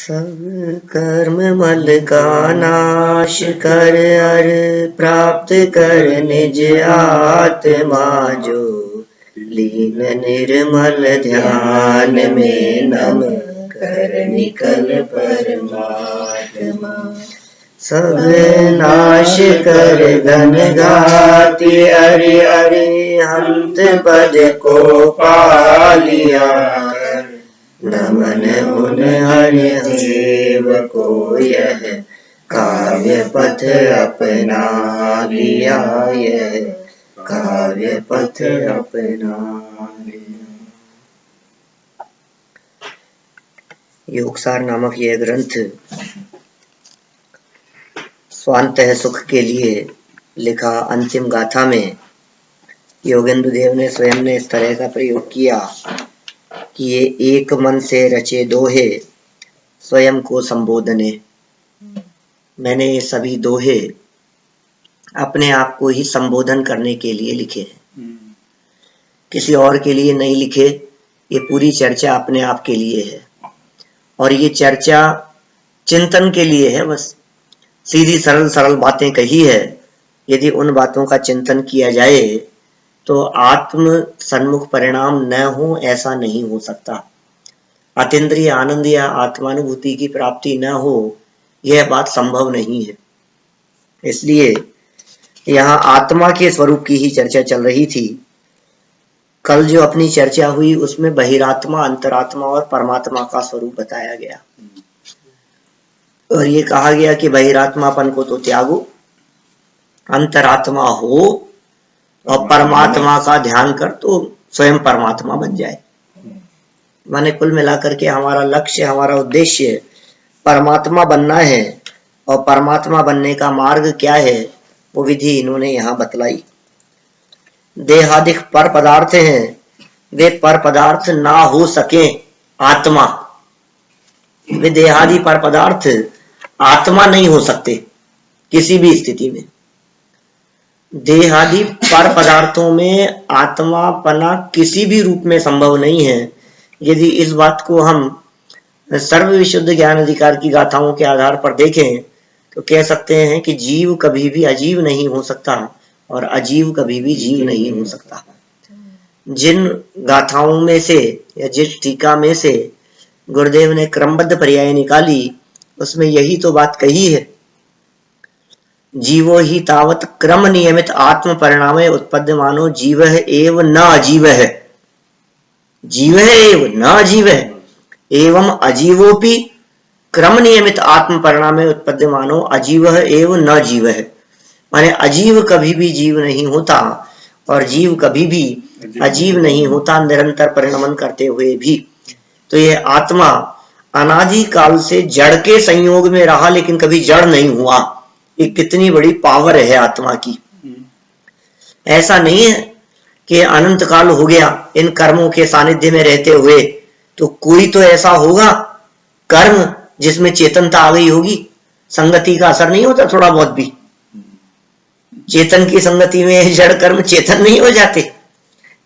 सब कर्म मल का नाश कर अर प्राप्त कर निज आत्मा जो लीन निर्मल ध्यान में नम कर निकल परमात्मा। सब नाश कर घन घाति अरि अरिहंत पद को पा लिया नमन उन हरि देव को यह काव्य पथ अपना लिया, यह काव्य पथ अपना लिया। योगसार नामक यह ग्रंथ स्वांतः सुख के लिए लिखा अंतिम गाथा में योगेंद्र देव ने स्वयं ने इस तरह का प्रयोग किया कि ये एक मन से रचे दोहे स्वयं को संबोधने। मैंने ये सभी दोहे अपने आप को ही संबोधन करने के लिए लिखे हैं, किसी और के लिए नहीं लिखे। ये पूरी चर्चा अपने आप के लिए है और ये चर्चा चिंतन के लिए है। बस सीधी सरल सरल बातें कही है, यदि उन बातों का चिंतन किया जाए तो आत्म सन्मुख परिणाम न हो ऐसा नहीं हो सकता। अतीन्द्रिय आनंद या आत्मानुभूति की प्राप्ति न हो यह बात संभव नहीं है। इसलिए यहाँ आत्मा के स्वरूप की ही चर्चा चल रही थी। कल जो अपनी चर्चा हुई उसमें बहिरात्मा, अंतरात्मा और परमात्मा का स्वरूप बताया गया और ये कहा गया कि बहिरात्मापन को तो त्यागो, अंतरात्मा हो और परमात्मा का ध्यान कर तो स्वयं परमात्मा बन जाए। माने कुल मिलाकर के हमारा लक्ष्य, हमारा उद्देश्य परमात्मा बनना है और परमात्मा बनने का मार्ग क्या है वो विधि इन्होंने यहाँ बतलाई। देहादिक पर पदार्थ हैं, वे पर पदार्थ ना हो सके आत्मा, वे देहादि पर पदार्थ आत्मा नहीं हो सकते किसी भी स्थिति में। देहादि पर पदार्थों में आत्मा पना किसी भी रूप में संभव नहीं है। यदि इस बात को हम सर्व विशुद्ध ज्ञान अधिकार की गाथाओं के आधार पर देखें तो कह सकते हैं कि जीव कभी भी अजीव नहीं हो सकता और अजीव कभी भी जीव नहीं हो सकता। जिन गाथाओं में से या जिस टीका में से गुरुदेव ने क्रमबद्ध पर्याय निकाली उसमें यही तो बात कही है। जीवो ही तावत क्रम नियमित आत्म परिणामे उत्पद्यमानो जीव एव न अजीव है, जीव एव न अजीव है एवं अजीवोपि क्रम नियमित आत्म परिणामे उत्पद्यमानो अजीव एव न जीव है। माने अजीव कभी भी जीव नहीं होता और जीव कभी भी अजीव नहीं होता, निरंतर परिणमन करते हुए भी। तो यह आत्मा अनादि काल से जड़ के संयोग में रहा लेकिन कभी जड़ नहीं हुआ। ये कितनी बड़ी पावर है आत्मा की। ऐसा नहीं है कि अनंत काल हो गया इन कर्मों के सानिध्य में रहते हुए, तो कोई तो ऐसा होगा कर्म जिसमें चेतनता आ गई होगी। संगति का असर नहीं होता थोड़ा बहुत भी? चेतन की संगति में जड़ कर्म चेतन नहीं हो जाते,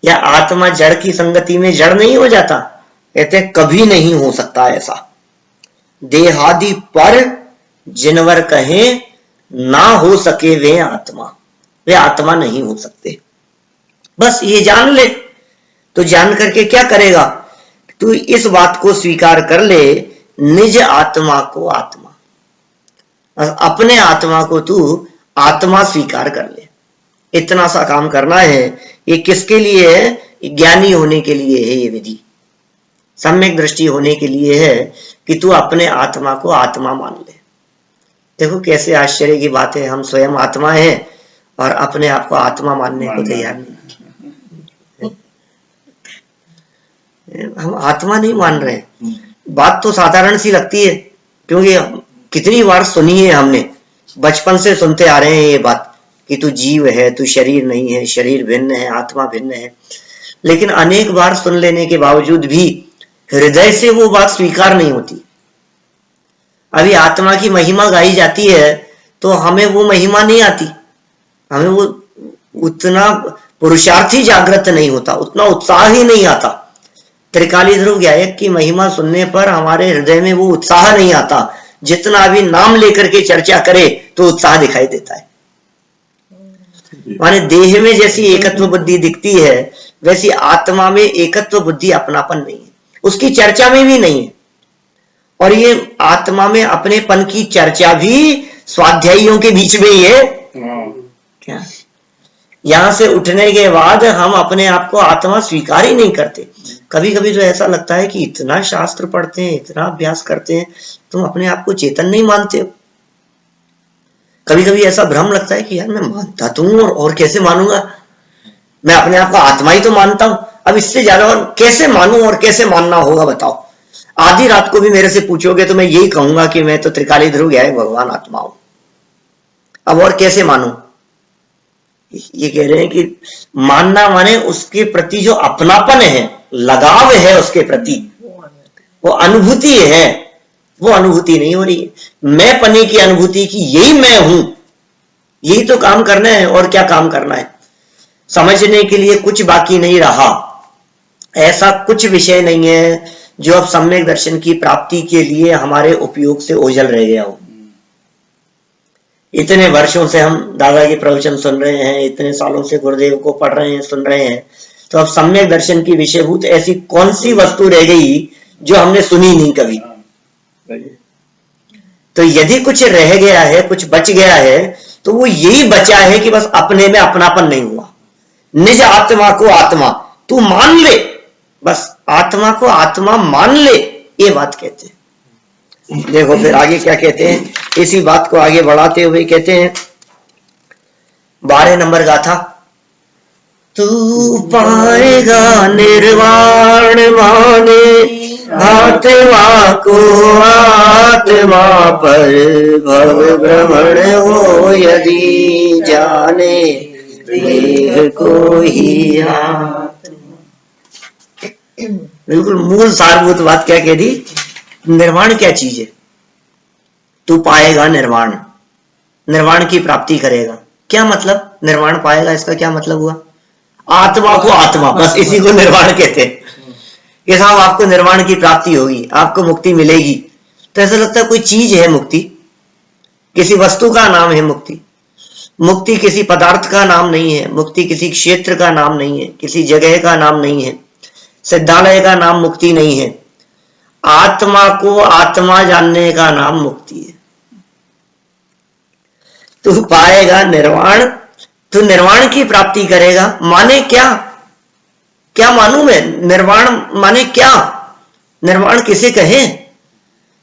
या आत्मा जड़ की संगति में जड़ नहीं हो जाता? कहते कभी नहीं हो सकता ऐसा। देहादि पर जिनवर कहें ना हो सके वे आत्मा नहीं हो सकते। बस ये जान ले। तो जान करके क्या करेगा? तू इस बात को स्वीकार कर ले, निज आत्मा को आत्मा, अपने आत्मा को तू आत्मा स्वीकार कर ले। इतना सा काम करना है। ये किसके लिए है? ज्ञानी होने के लिए है ये विधि, सम्यक दृष्टि होने के लिए है कि तू अपने आत्मा को आत्मा मान ले। देखो कैसे आश्चर्य की बात है, हम स्वयं आत्मा हैं और अपने आप को आत्मा मानने को तैयार नहीं। हम आत्मा नहीं मान रहे। बात तो साधारण सी लगती है क्योंकि कितनी बार सुनी है हमने, बचपन से सुनते आ रहे हैं ये बात कि तू जीव है, तू शरीर नहीं है, शरीर भिन्न है, आत्मा भिन्न है। लेकिन अनेक बार सुन लेने के बावजूद भी हृदय से वो बात स्वीकार नहीं होती। अभी आत्मा की महिमा गाई जाती है तो हमें वो महिमा नहीं आती, हमें वो उतना पुरुषार्थ ही जागृत नहीं होता, उतना उत्साह ही नहीं आता त्रिकाली ध्रुव गायक की महिमा सुनने पर हमारे हृदय में वो उत्साह नहीं आता जितना अभी नाम लेकर के चर्चा करे तो उत्साह दिखाई देता है। माने देह में जैसी एकत्व बुद्धि दिखती है वैसी आत्मा में एकत्व बुद्धि अपनापन नहीं है, उसकी चर्चा में भी नहीं है। और ये आत्मा में अपनेपन की चर्चा भी स्वाध्यायियों के बीच में ही है। क्या यहां से उठने के बाद हम अपने आप को आत्मा स्वीकार ही नहीं करते। कभी कभी तो ऐसा लगता है कि इतना शास्त्र पढ़ते हैं, इतना अभ्यास करते हैं, तुम अपने आप को चेतन नहीं मानते हो। कभी कभी ऐसा भ्रम लगता है कि यार मैं मानता तो हूं और कैसे मानूंगा, मैं अपने आप को आत्मा ही तो मानता हूं, अब इससे ज्यादा और कैसे मानूं और कैसे मानना होगा बताओ। आधी रात को भी मेरे से पूछोगे तो मैं यही कहूंगा कि मैं तो त्रिकाली ध्रुव गायक भगवान आत्मा हूं, अब और कैसे मानूं। ये कह रहे हैं कि मानना माने उसके प्रति जो अपनापन है, लगाव है उसके प्रति, वो अनुभूति है, वो अनुभूति नहीं हो रही है। मैं पने की अनुभूति की यही मैं हूं, यही तो काम करना है। और क्या काम करना है, समझने के लिए कुछ बाकी नहीं रहा। ऐसा कुछ विषय नहीं है जो अब सम्यक दर्शन की प्राप्ति के लिए हमारे उपयोग से ओझल रह गया हो। इतने वर्षों से हम दादा के प्रवचन सुन रहे हैं, इतने सालों से गुरुदेव को पढ़ रहे हैं, सुन रहे हैं, तो अब सम्यक दर्शन की विषयभूत ऐसी कौन सी वस्तु रह गई जो हमने सुनी नहीं कभी। तो यदि कुछ रह गया है, कुछ बच गया है, तो वो यही बचा है कि बस अपने में अपनापन नहीं हुआ। निज आत्मा को आत्मा तू मान ले, बस आत्मा को आत्मा मान ले, ये बात कहते हैं। देखो फिर आगे क्या कहते हैं, इसी बात को आगे बढ़ाते हुए कहते हैं 12 नंबर गाथा। तू पाएगा निर्वाण माने आत्मा को आत्मा पर भव भ्रमण हो यदि जाने देह को ही आत्मा। बिल्कुल मूल सारभूत बात क्या कह दी, निर्वाण क्या चीज है। तू पाएगा निर्वाण, निर्वाण की प्राप्ति करेगा। क्या मतलब निर्वाण पाएगा, इसका क्या मतलब हुआ, आत्मा को आत्मा, बस इसी को निर्वाण कहते हैं कि साहब आपको निर्वाण की प्राप्ति होगी, आपको मुक्ति मिलेगी। तो ऐसा लगता है कोई चीज है मुक्ति, किसी वस्तु का नाम है मुक्ति। मुक्ति किसी पदार्थ का नाम नहीं है, मुक्ति किसी क्षेत्र का नाम नहीं है, किसी जगह का नाम नहीं है, सिद्धालय का नाम मुक्ति नहीं है। आत्मा को आत्मा जानने का नाम मुक्ति है। तू पाएगा निर्वाण, तू निर्वाण की प्राप्ति करेगा। माने क्या, क्या मानूं मैं, निर्वाण माने क्या, निर्वाण किसे कहें,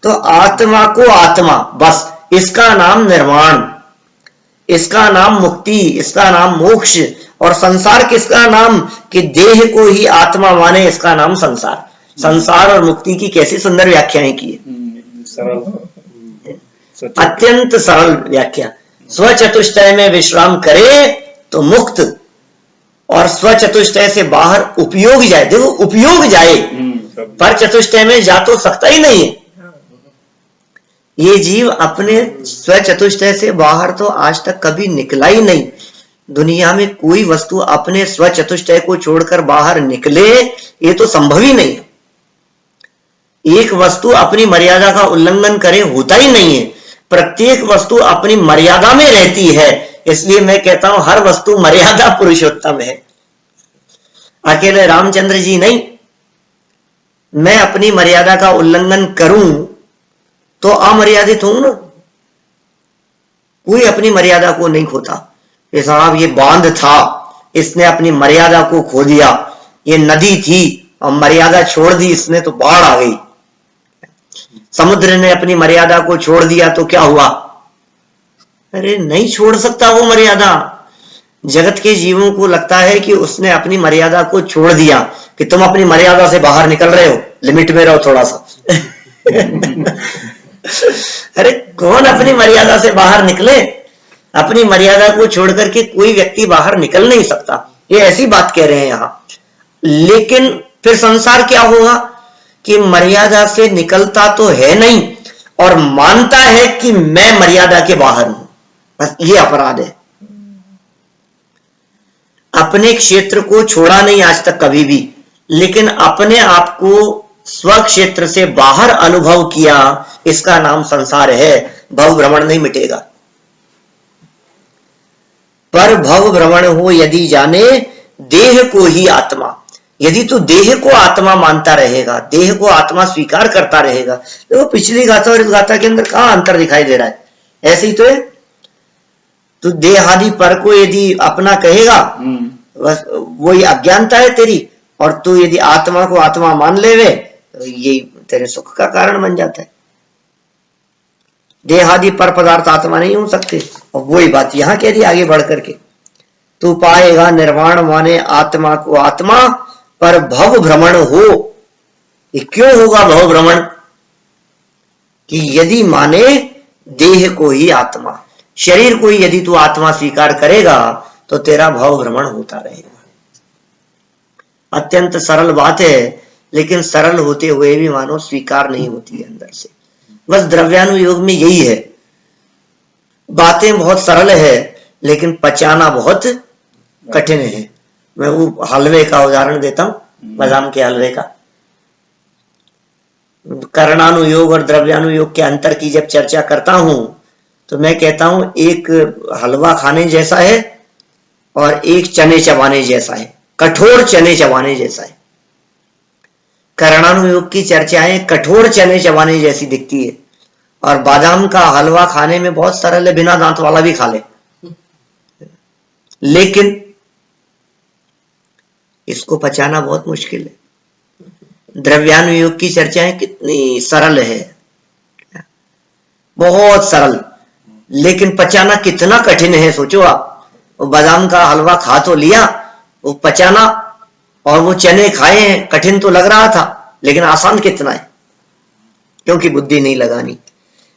तो आत्मा को आत्मा, बस इसका नाम निर्वाण, इसका नाम मुक्ति, इसका नाम मोक्ष। और संसार किसका नाम, कि देह को ही आत्मा माने, इसका नाम संसार। संसार और मुक्ति की कैसी सुंदर व्याख्याएं की है, अत्यंत सरल व्याख्या। स्वचतुष्टय में विश्राम करे तो मुक्त, और स्वचतुष्टय से बाहर उपयोग जाए, देखो उपयोग जाए, पर चतुष्टय में जा तो सकता ही नहीं है। ये जीव अपने स्वचतुष्टय से बाहर तो आज तक कभी निकला ही नहीं। दुनिया में कोई वस्तु अपने स्वचतुष्टय को छोड़कर बाहर निकले, ये तो संभव ही नहीं है। एक वस्तु अपनी मर्यादा का उल्लंघन करे, होता ही नहीं है। प्रत्येक वस्तु अपनी मर्यादा में रहती है, इसलिए मैं कहता हूं हर वस्तु मर्यादा पुरुषोत्तम है। अकेले रामचंद्र जी नहीं, मैं अपनी मर्यादा का उल्लंघन करूं तो अमर्यादित हूं ना। कोई अपनी मर्यादा को नहीं खोता। ये साहब ये बांध था, इसने अपनी मर्यादा को खो दिया। ये नदी थी और मर्यादा छोड़ दी इसने, तो बाढ़ आ गई। समुद्र ने अपनी मर्यादा को छोड़ दिया तो क्या हुआ, अरे नहीं छोड़ सकता वो मर्यादा। जगत के जीवों को लगता है कि उसने अपनी मर्यादा को छोड़ दिया, कि तुम अपनी मर्यादा से बाहर निकल रहे हो, लिमिट में रहो थोड़ा सा। अरे कौन अपनी मर्यादा से बाहर निकले, अपनी मर्यादा को छोड़ करके कोई व्यक्ति बाहर निकल नहीं सकता। ये ऐसी बात कह रहे हैं यहां। लेकिन फिर संसार क्या होगा, कि मर्यादा से निकलता तो है नहीं और मानता है कि मैं मर्यादा के बाहर हूं। बस ये अपराध है। अपने क्षेत्र को छोड़ा नहीं आज तक कभी भी, लेकिन अपने आप को स्व क्षेत्र से बाहर अनुभव किया, इसका नाम संसार है। भव भ्रमण नहीं मिटेगा। पर भव भ्रमण हो यदि जाने देह को ही आत्मा। यदि तू देह को आत्मा मानता रहेगा, देह को आत्मा स्वीकार करता रहेगा, तो पिछली गाथा और इस गाथा के अंदर कहां अंतर दिखाई दे रहा है? ऐसे ही तो है। तू देहादि पर को यदि अपना कहेगा, बस वही अज्ञानता है तेरी। और तू यदि आत्मा को आत्मा मान लेवे तो यही तेरे सुख का कारण बन जाता है। देहादि पर पदार्थ आत्मा नहीं हो सकते। और वही बात यहां कह दी आगे बढ़ करके, तू पाएगा निर्वाण माने आत्मा को आत्मा, पर भव भ्रमण हो। ये क्यों होगा भव भ्रमण? कि यदि माने देह को ही आत्मा, शरीर को ही यदि तू आत्मा स्वीकार करेगा तो तेरा भव भ्रमण होता रहेगा। अत्यंत सरल बात है, लेकिन सरल होते हुए भी मानो स्वीकार नहीं होती है अंदर से। बस द्रव्यानुयोग में यही है, बातें बहुत सरल है लेकिन पचाना बहुत कठिन है। मैं वो हलवे का उदाहरण देता हूं, बादाम के हलवे का। करणानुयोग और द्रव्यानुयोग के अंतर की जब चर्चा करता हूं तो मैं कहता हूं एक हलवा खाने जैसा है और एक चने चबाने जैसा है, कठोर चने चबाने जैसा है। करणानुयोग की चर्चाएं कठोर चने चबाने जैसी दिखती है, और बादाम का हलवा खाने में बहुत सरल है, बिना दांत वाला भी खा ले। लेकिन इसको पचाना बहुत मुश्किल है। द्रव्यानुयोग की चर्चाएं कितनी सरल है, बहुत सरल, लेकिन पचाना कितना कठिन है सोचो आप। वो बादाम का हलवा खा तो लिया, वो पचाना, और वो चने खाए हैं, कठिन तो लग रहा था, लेकिन आसान कितना है, क्योंकि बुद्धि नहीं लगानी।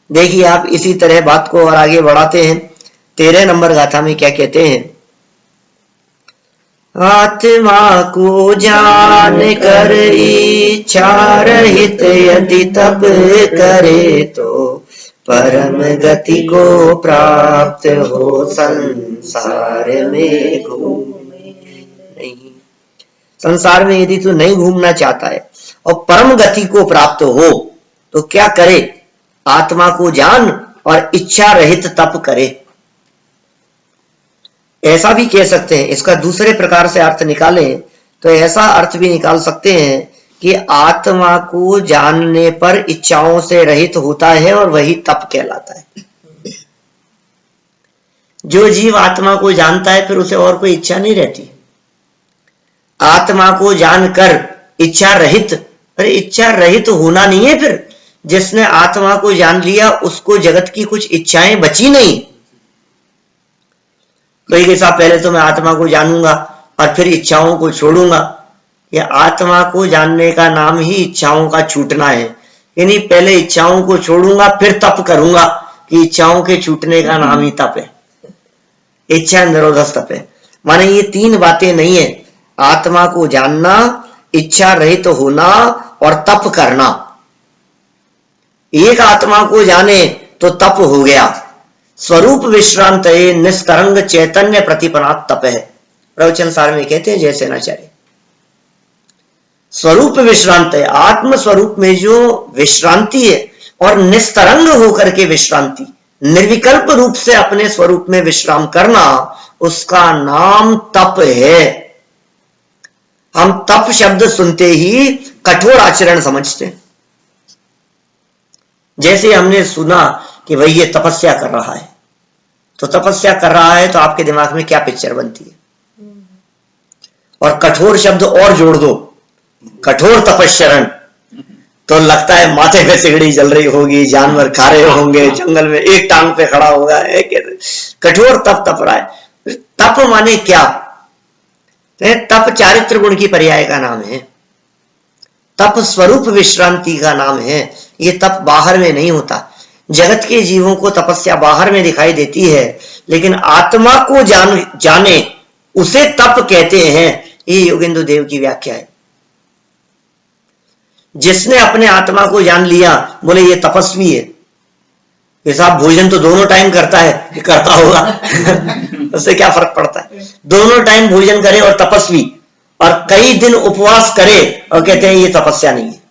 देखिए आप इसी तरह बात को और आगे बढ़ाते हैं। 13 नंबर गाथा में क्या कहते हैं? आत्मा को जान कर इच्छा रहित यदि तप करे, तो परम गति को प्राप्त हो संसार में घूमे नहीं। संसार में यदि तू नहीं घूमना चाहता है और परम गति को प्राप्त हो तो क्या करे? आत्मा को जान और इच्छा रहित तप करे। ऐसा भी कह सकते हैं, इसका दूसरे प्रकार से अर्थ निकालें तो ऐसा अर्थ भी निकाल सकते हैं कि आत्मा को जानने पर इच्छाओं से रहित होता है और वही तप कहलाता है। जो जीव आत्मा को जानता है फिर उसे और कोई इच्छा नहीं रहती। आत्मा को जानकर इच्छा रहित, अरे इच्छा रहित होना नहीं है। फिर जिसने आत्मा को जान लिया उसको जगत की कुछ इच्छाएं बची नहीं। कोई कैसा पहले तो मैं आत्मा को जानूंगा और फिर इच्छाओं को छोड़ूंगा। यह आत्मा को जानने का नाम ही इच्छाओं का छूटना है। यानी पहले इच्छाओं को छोड़ूंगा फिर तप करूंगा, कि इच्छाओं के छूटने का नाम ही तप है, इच्छा निरोधक तप है। माने ये 3 बातें नहीं है, आत्मा को जानना, इच्छा रहित होना और तप करना। एक आत्मा को जाने तो तप हो गया। स्वरूप विश्रांत निष्करंग चैतन्य प्रतिपनात् तप है। प्रवचन सार में कहते हैं जय सेनाचार्य, स्वरूप विश्रांत है, आत्म स्वरूप में जो विश्रांति है और निस्तरंग होकर के विश्रांति, निर्विकल्प रूप से अपने स्वरूप में विश्राम करना, उसका नाम तप है। हम तप शब्द सुनते ही कठोर आचरण समझते हैं। जैसे हमने सुना कि भाई ये तपस्या कर रहा है, तो तपस्या कर रहा है तो आपके दिमाग में क्या पिक्चर बनती है? और कठोर शब्द और जोड़ दो, कठोर तपस्या, तो लगता है माथे पे सिगड़ी जल रही होगी, जानवर खा रहे होंगे, जंगल में एक टांग पे खड़ा होगा, कठोर तप तप रहा है। तप माने क्या? तप चारित्र गुण की पर्याय का नाम है, तप स्वरूप विश्रांति का नाम है। ये तप बाहर में नहीं होता। जगत के जीवों को तपस्या बाहर में दिखाई देती है, लेकिन आत्मा को जाने उसे तप कहते हैं। ये योगेंद्र देव की व्याख्या है। जिसने अपने आत्मा को जान लिया, बोले ये तपस्वी है। ये साहब भोजन तो दोनों टाइम करता है, करता होगा उससे क्या फर्क पड़ता है? दोनों टाइम भोजन करे और तपस्वी, और कई दिन उपवास करे और कहते हैं ये तपस्या नहीं है।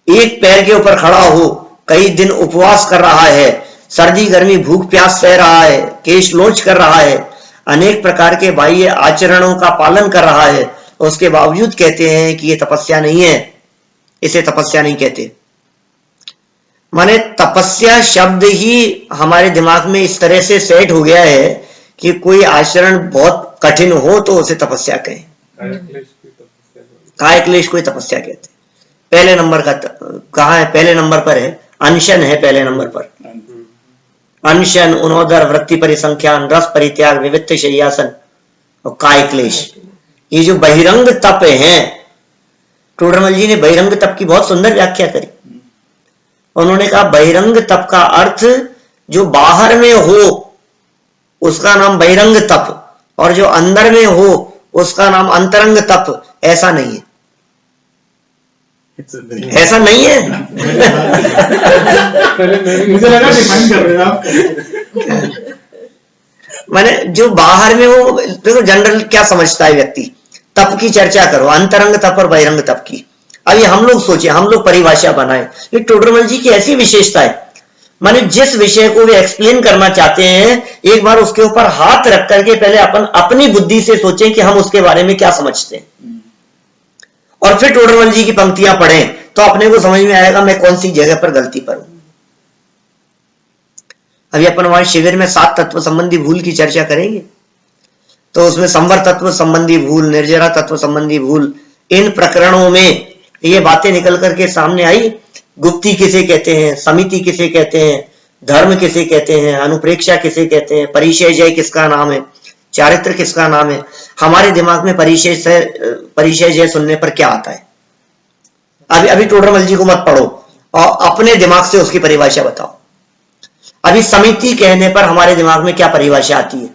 एक पैर के ऊपर खड़ा हो, कई दिन उपवास कर रहा है, सर्दी गर्मी भूख प्यास सह रहा है, केश लोच कर रहा है, अनेक प्रकार के बाह्य आचरणों का पालन कर रहा है, उसके बावजूद कहते हैं कि ये तपस्या नहीं है, इसे तपस्या नहीं कहते। माने तपस्या शब्द ही हमारे दिमाग में इस तरह से सेट हो गया है कि कोई आचरण बहुत कठिन हो तो उसे तपस्या कहें। काय क्लेश कोई तपस्या कहते। पहले नंबर का कहाँ है? पहले नंबर पर है अनशन, है पहले नंबर पर अनशन, उनोदर, वृत्ति परिसंख्यान, रस परित्याग, विविध शय्यासन और काय क्लेश। ये जो बहिरंग तप है, टोडरमल जी ने बहिरंग तप की बहुत सुंदर व्याख्या करी। उन्होंने कहा बहिरंग तप का अर्थ जो बाहर में हो उसका नाम बहिरंग तप, और जो अंदर में हो उसका नाम अंतरंग तप। ऐसा नहीं है, ऐसा नहीं है। मुझे लगा डिफाइन कर रहे हैं आप। माने जो बाहर में हो, देखो जनरल क्या समझता है व्यक्ति, तप की चर्चा करो, अंतरंग तप और बहिरंग तप की। अब ये हम लोग सोचे, हम लोग परिभाषा बनाए। ये टोडरमल जी की ऐसी विशेषता है, माने जिस विषय को वे एक्सप्लेन करना चाहते हैं, एक बार उसके ऊपर हाथ रख करके पहले अपन अपनी बुद्धि से सोचें कि हम उसके बारे में क्या समझते हैं, और फिर टोडरमल जी की पंक्तियां पढ़ें तो अपने को समझ में आएगा मैं कौन सी जगह पर गलती पर हूं। अभी अपन वहां शिविर में 7 तत्व संबंधी भूल की चर्चा करेंगे, तो उसमें संवर तत्व संबंधी भूल, निर्जरा तत्व संबंधी भूल, इन प्रकरणों में ये बातें निकल करके सामने आई। गुप्ती किसे कहते हैं, समिति किसे कहते हैं, धर्म किसे कहते हैं, अनुप्रेक्षा किसे कहते हैं, परिचय जय किसका नाम है, चारित्र किसका नाम है। हमारे दिमाग में परिचय जय सुनने पर क्या आता है? अभी टोडरमल जी को मत पढ़ो और अपने दिमाग से उसकी परिभाषा बताओ। अभी समिति कहने पर हमारे दिमाग में क्या परिभाषा आती है?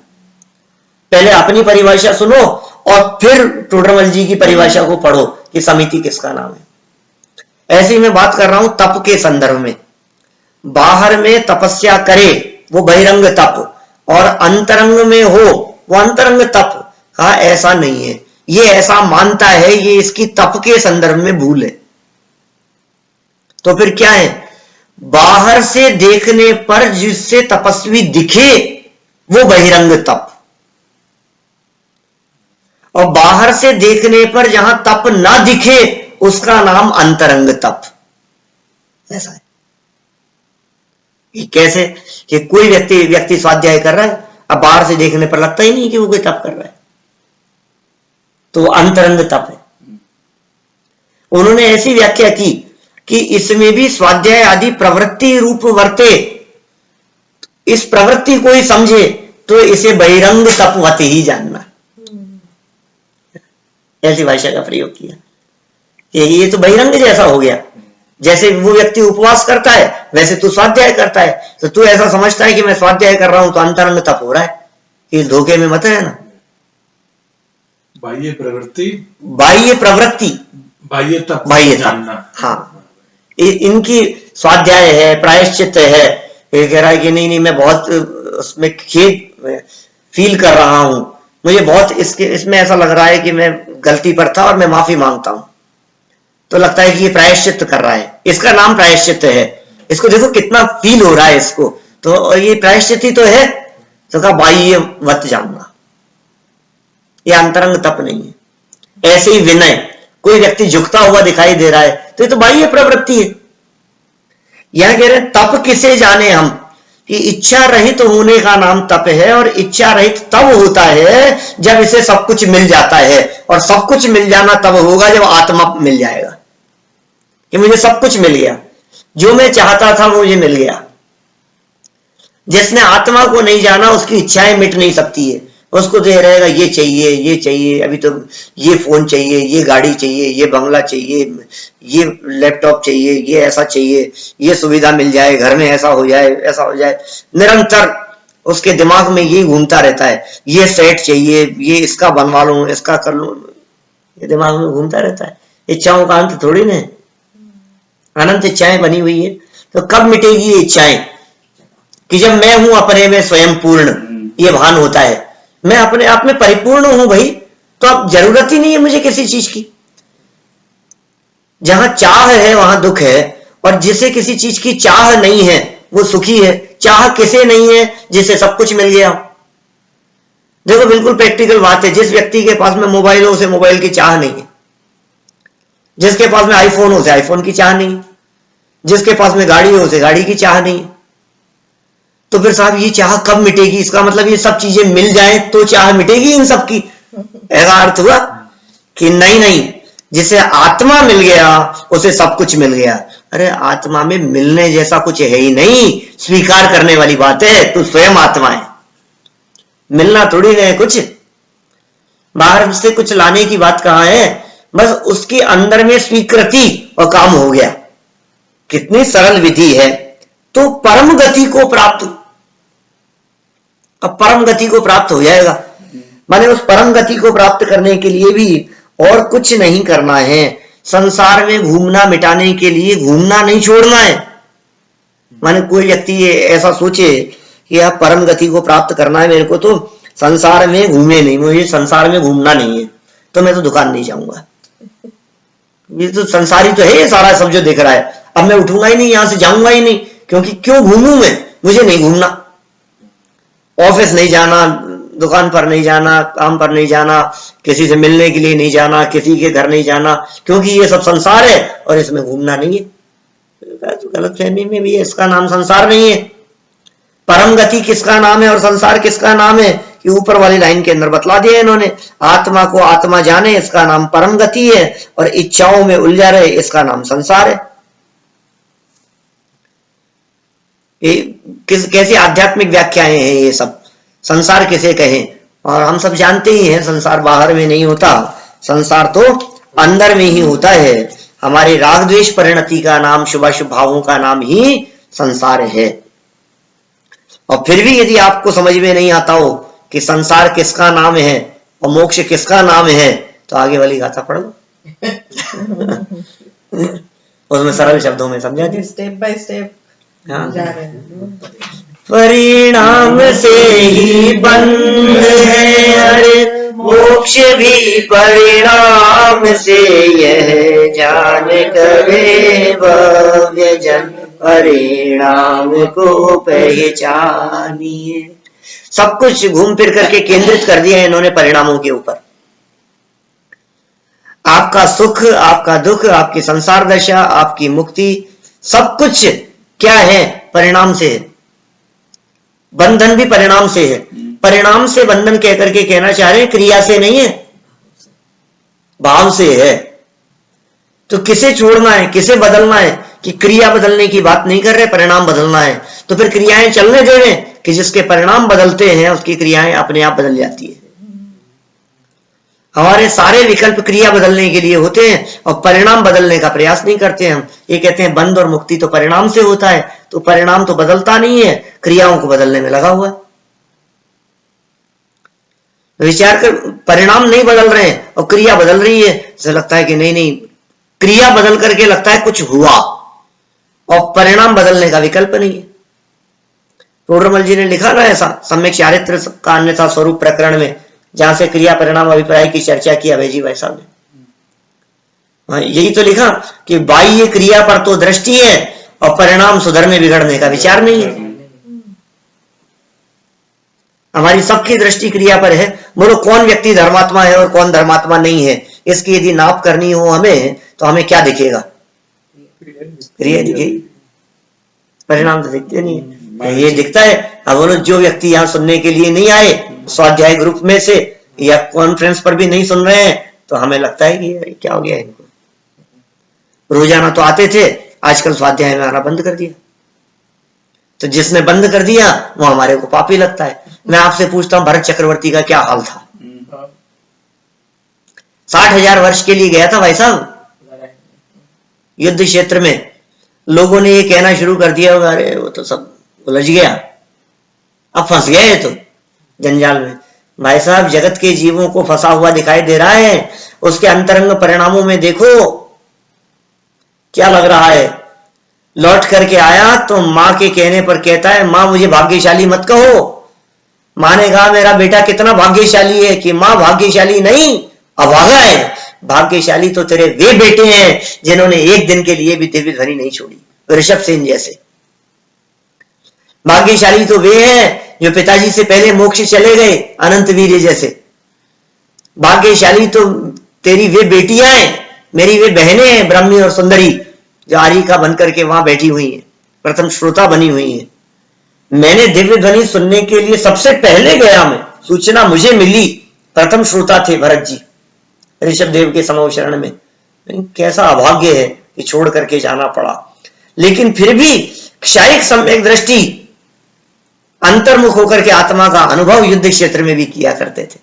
पहले अपनी परिभाषा सुनो और फिर टोडरमल जी की परिभाषा को पढ़ो कि समिति किसका नाम है। ऐसे ही मैं बात कर रहा हूं तप के संदर्भ में। बाहर में तपस्या करे वो बहिरंग तप, और अंतरंग में हो वो अंतरंग तप। कहा ऐसा नहीं है, ये ऐसा मानता है, ये इसकी तप के संदर्भ में भूल है। तो फिर क्या है? बाहर से देखने पर जिससे तपस्वी दिखे वो बहिरंग तप, और बाहर से देखने पर जहां तप ना दिखे उसका नाम अंतरंग तप। ऐसा है। कैसे कि कोई व्यक्ति स्वाध्याय कर रहा है, अब बाहर से देखने पर लगता ही नहीं कि वो कोई तप कर रहा है, तो अंतरंग तप है। उन्होंने ऐसी व्याख्या की कि इसमें भी स्वाध्याय आदि प्रवृत्ति रूप वर्ते, इस प्रवृत्ति को ही समझे तो इसे बहिरंग तपवत ही जानना। ऐसी भाषा का प्रयोग किया। ये तो बहिरंग जैसा हो गया। जैसे वो व्यक्ति उपवास करता है वैसे तू स्वाध्याय करता है, तो तू ऐसा समझता है कि मैं स्वाध्याय कर रहा हूं तो अंतरंग तप हो रहा है। इस धोखे में मत रहना। बाह्य प्रवृत्ति, बाह्य प्रवृत्ति, बाह्य तप, बाह्य तप। हाँ, इनकी स्वाध्याय है, प्रायश्चित है। ये कह रहा है कि नहीं मैं बहुत उसमें खेद फील कर रहा हूं, मुझे बहुत इसमें ऐसा लग रहा है कि मैं गलती पर था और मैं माफी मांगता हूं, तो लगता है कि ये प्रायश्चित कर रहा है, इसका नाम प्रायश्चित है। इसको देखो कितना फील हो रहा है इसको, तो ये प्रायश्चित ही तो है। तो कहा बाह्य वत जानना, ये अंतरंग तप नहीं है। ऐसे ही विनय, कोई व्यक्ति झुकता हुआ दिखाई दे रहा है तो ये तो बाह्य प्रवृत्ति है। यहां कह रहे हैं तप किसे जाने हम, कि इच्छा रहित होने का नाम तप है, और इच्छा रहित तब होता है जब इसे सब कुछ मिल जाता है, और सब कुछ मिल जाना तब होगा जब आत्मा मिल जाएगा, कि मुझे सब कुछ मिल गया, जो मैं चाहता था वो मुझे मिल गया। जिसने आत्मा को नहीं जाना उसकी इच्छाएं मिट नहीं सकती है, उसको तो रहेगा ये चाहिए ये चाहिए, अभी तो ये फोन चाहिए, ये गाड़ी चाहिए, ये बंगला चाहिए, ये लैपटॉप चाहिए, ये ऐसा चाहिए, ये सुविधा मिल जाए, घर में ऐसा हो जाए, ऐसा हो जाए। निरंतर उसके दिमाग में यही घूमता रहता है, ये सेट चाहिए, ये इसका बनवा लूं, इसका कर लूं, ये दिमाग में घूमता रहता है। इच्छाओं का अंत थोड़ी ना, अनंत इच्छाएं बनी हुई है। तो कब मिटेगी ये इच्छाएं? कि जब मैं हूं अपने में स्वयं पूर्ण, ये भान होता है, मैं अपने आप में परिपूर्ण हूं भाई, तो अब जरूरत ही नहीं है मुझे किसी चीज की। जहां चाह है वहां दुख है, और जिसे किसी चीज की चाह नहीं है वो सुखी है। चाह किसे नहीं है? जिसे सब कुछ मिल गया। देखो बिल्कुल प्रैक्टिकल बात है, जिस व्यक्ति के पास में मोबाइल हो उसे मोबाइल की चाह नहीं है, जिसके पास में आईफोन हो उसे आईफोन की चाह नहीं, जिसके पास में गाड़ी हो उसे गाड़ी की चाह नहीं। तो फिर साहब ये चाह कब मिटेगी? इसका मतलब ये सब चीजें मिल जाएं तो चाह मिटेगी इन सब की, ऐसा अर्थ हुआ कि नहीं नहीं, जिसे आत्मा मिल गया उसे सब कुछ मिल गया। अरे आत्मा में मिलने जैसा कुछ है ही नहीं, स्वीकार करने वाली बात है। तू स्वयं आत्मा है, मिलना थोड़ी है कुछ, बाहर से कुछ लाने की बात कहां है। बस उसके अंदर में स्वीकृति और काम हो गया। कितनी सरल विधि है। तो परम गति को प्राप्त, अब परम गति को प्राप्त हो जाएगा। माने उस परम गति को प्राप्त करने के लिए भी और कुछ नहीं करना है। संसार में घूमना मिटाने के लिए घूमना नहीं छोड़ना है। माने कोई व्यक्ति ये ऐसा सोचे कि आप परम गति को प्राप्त करना है, मेरे को तो संसार में घूमे नहीं, मुझे संसार में घूमना नहीं है, तो मैं तो दुकान नहीं जाऊंगा। ये तो संसारी तो है ये सारा सब जो दिख रहा है। अब मैं उठूंगा ही नहीं, यहां से जाऊंगा ही नहीं, क्योंकि क्यों घूमूं मैं? मुझे नहीं घूमना। ऑफिस नहीं जाना, दुकान पर नहीं जाना, काम पर नहीं जाना, किसी से मिलने के लिए नहीं जाना, किसी के घर नहीं जाना, क्योंकि ये सब संसार है और इसमें घूमना नहीं है। तो गलत फहमी में भी है, इसका नाम संसार नहीं है। परम गति किसका नाम है और संसार किसका नाम है, कि ऊपर वाली लाइन के अंदर बतला दिया इन्होंने। आत्मा को आत्मा जाने, इसका नाम परम गति है, और इच्छाओं में उलझा रहे, इसका नाम संसार है। कैसी आध्यात्मिक व्याख्याएं हैं ये सब। संसार किसे कहें? और हम सब जानते ही हैं संसार बाहर में नहीं होता, संसार तो अंदर में ही होता है। हमारे राग द्वेष परिणति का नाम, शुभ शुभ भावों का नाम ही संसार है। और फिर भी यदि आपको समझ में नहीं आता हो कि संसार किसका नाम है और मोक्ष किसका नाम है, तो आगे वाली गाथा पढ़ लो। उसमें सरल शब्दों में समझा दिया, स्टेप बाय स्टेप जा रहे हैं। परिणाम से ही बंध है, अरे मोक्ष भी परिणाम से, यह जान करे भव्य जन परिणाम को पहचानिए। सब कुछ घूम फिर करके केंद्रित कर दिया है इन्होंने परिणामों के ऊपर। आपका सुख, आपका दुख, आपकी संसार दशा, आपकी मुक्ति, सब कुछ क्या है? परिणाम से है। बंधन भी परिणाम से है। परिणाम से बंधन कह करके कहना चाह रहे हैं, क्रिया से नहीं है, भाव से है। तो किसे छोड़ना है, किसे बदलना है? कि क्रिया बदलने की बात नहीं कर रहे, परिणाम बदलना है। तो फिर क्रियाएं चलने दे रहे हैं कि जिसके परिणाम बदलते हैं उसकी क्रियाएं अपने आप बदल जाती है। हमारे सारे विकल्प क्रिया बदलने के लिए होते हैं और परिणाम बदलने का प्रयास नहीं करते हम। ये कहते हैं बंध और मुक्ति तो परिणाम से होता है, तो परिणाम तो बदलता नहीं है, क्रियाओं को बदलने में लगा हुआ है। विचार कर, परिणाम नहीं बदल रहे हैं और क्रिया बदल रही है, तो लगता है कि नहीं नहीं, क्रिया बदल करके लगता है कुछ हुआ, और परिणाम बदलने का विकल्प नहीं है। टोडरमल जी ने लिखा ना ऐसा सम्यक चारित्र का अन्यथा स्वरूप प्रकरण में, जहां से क्रिया परिणाम अभिप्राय की चर्चा की अभय जी भाई साहब ने। यही तो लिखा कि बाह्य क्रिया पर तो दृष्टि है और परिणाम सुधरने बिगड़ने का विचार नहीं है। हमारी सबकी दृष्टि क्रिया पर है। बोलो कौन व्यक्ति धर्मात्मा है और कौन धर्मात्मा नहीं है, इसकी यदि नाप करनी हो हमें, तो हमें क्या दिखेगा? क्रिया दिखेगी, परिणाम तो दिखते नहीं है। ये दिखता है। अब बोलो जो व्यक्ति यहाँ सुनने के लिए नहीं आए स्वाध्याय ग्रुप में से, या कॉन्फ्रेंस पर भी नहीं सुन रहे हैं, तो हमें लगता है कि क्या हो गया इनको। रोजाना तो आते थे, आजकल स्वाध्याय में आना बंद कर दिया। तो जिसने बंद कर दिया वो हमारे को पापी लगता है। मैं आपसे पूछता हूं, भरत चक्रवर्ती का क्या हाल था? 60,000 वर्ष के लिए गया था भाई साहब युद्ध क्षेत्र में। लोगों ने ये कहना शुरू कर दिया होगा, अरे वो तो सब उलझ गया, अब फंस गए तो जंजाल में। भाई साहब जगत के जीवों को फंसा हुआ दिखाई दे रहा है, उसके अंतरंग परिणामों में देखो क्या लग रहा है। लौट करके आया तो मां के कहने पर कहता है, मां मुझे भाग्यशाली मत कहो, माँ ने कहा मेरा बेटा कितना भाग्यशाली है, कि माँ भाग्यशाली नहीं, अभागा है। भाग्यशाली तो तेरे वे बेटे हैं जिन्होंने एक दिन के लिए भी दिव्य ध्वनि नहीं छोड़ी, ऋषभ सेन जैसे। भाग्यशाली तो वे हैं जो पिताजी से पहले मोक्ष चले गए, अनंत वीर्य जैसे। भाग्यशाली तो तेरी वे बेटियां हैं, मेरी वे बहनें हैं ब्रह्मी और सुंदरी, जो आरिका बनकर के वहां बैठी हुई हैं, प्रथम श्रोता बनी हुई हैं। मैंने दिव्य ध्वनि सुनने के लिए सबसे पहले गया, मैं सूचना मुझे मिली, प्रथम श्रोता थे भरत जी ऋषभ देव के समूह शरण में। कैसा अभाग्य है कि छोड़ करके जाना पड़ा। लेकिन फिर भी क्षायिक सम्यक दृष्टि अंतर्मुख होकर के आत्मा का अनुभव युद्ध क्षेत्र में भी किया करते थे।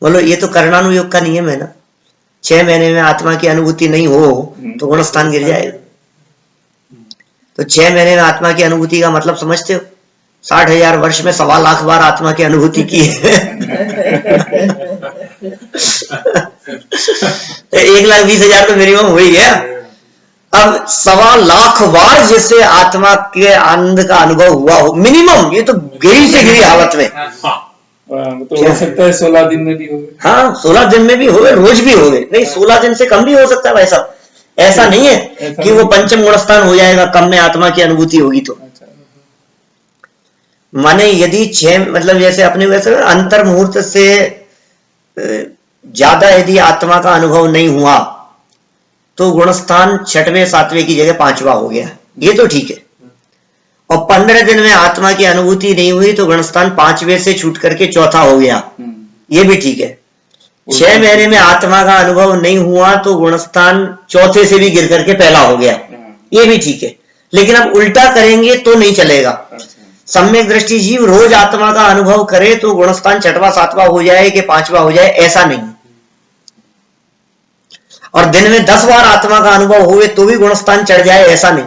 बोलो ये तो कर्णानुयोग का नियम है ना, 6 महीने में आत्मा की अनुभूति नहीं हो तो गुणस्थान गिर जाएगा। तो 6 महीने में आत्मा की अनुभूति का मतलब समझते हो? 60,000 वर्ष में 1.25 लाख बार आत्मा की अनुभूति की है। 1,20,000 तो मिनिमम हो ही गया। अब 1.25 लाख बार जिससे आत्मा के आनंद का अनुभव हुआ हो मिनिमम, ये तो गिरी से गिरी हालत में। तो हो सकता है 16 दिन में भी हो गए। हाँ 16 दिन में भी हो गए, रोज भी हो गए, नहीं 16 दिन से कम भी हो सकता है भाई साहब। ऐसा नहीं है कि वो पंचम गुणस्थान हो जाएगा कम में आत्मा की अनुभूति होगी तो। माने यदि 6 मतलब जैसे अपने वैसे अंतर मुहूर्त से ज्यादा यदि आत्मा का अनुभव नहीं हुआ तो गुणस्थान 6वें 7वें की जगह 5वां हो गया, ये तो ठीक है। और 15 दिन में आत्मा की अनुभूति नहीं हुई तो गुणस्थान 5वें से छूट करके 4था हो गया, ये भी ठीक है। 6 महीने में आत्मा का अनुभव नहीं हुआ तो गुणस्थान 4थे से भी गिर करके पहला हो गया, ये भी ठीक है। लेकिन अब उल्टा करेंगे तो नहीं चलेगा। सम्यक दृष्टि जीव रोज आत्मा का अनुभव करे तो गुणस्थान 6वां 7वां हो जाए कि 5वां हो जाए, ऐसा नहीं। और दिन में 10 बार आत्मा का अनुभव हुए तो भी गुणस्थान चढ़ जाए, ऐसा नहीं।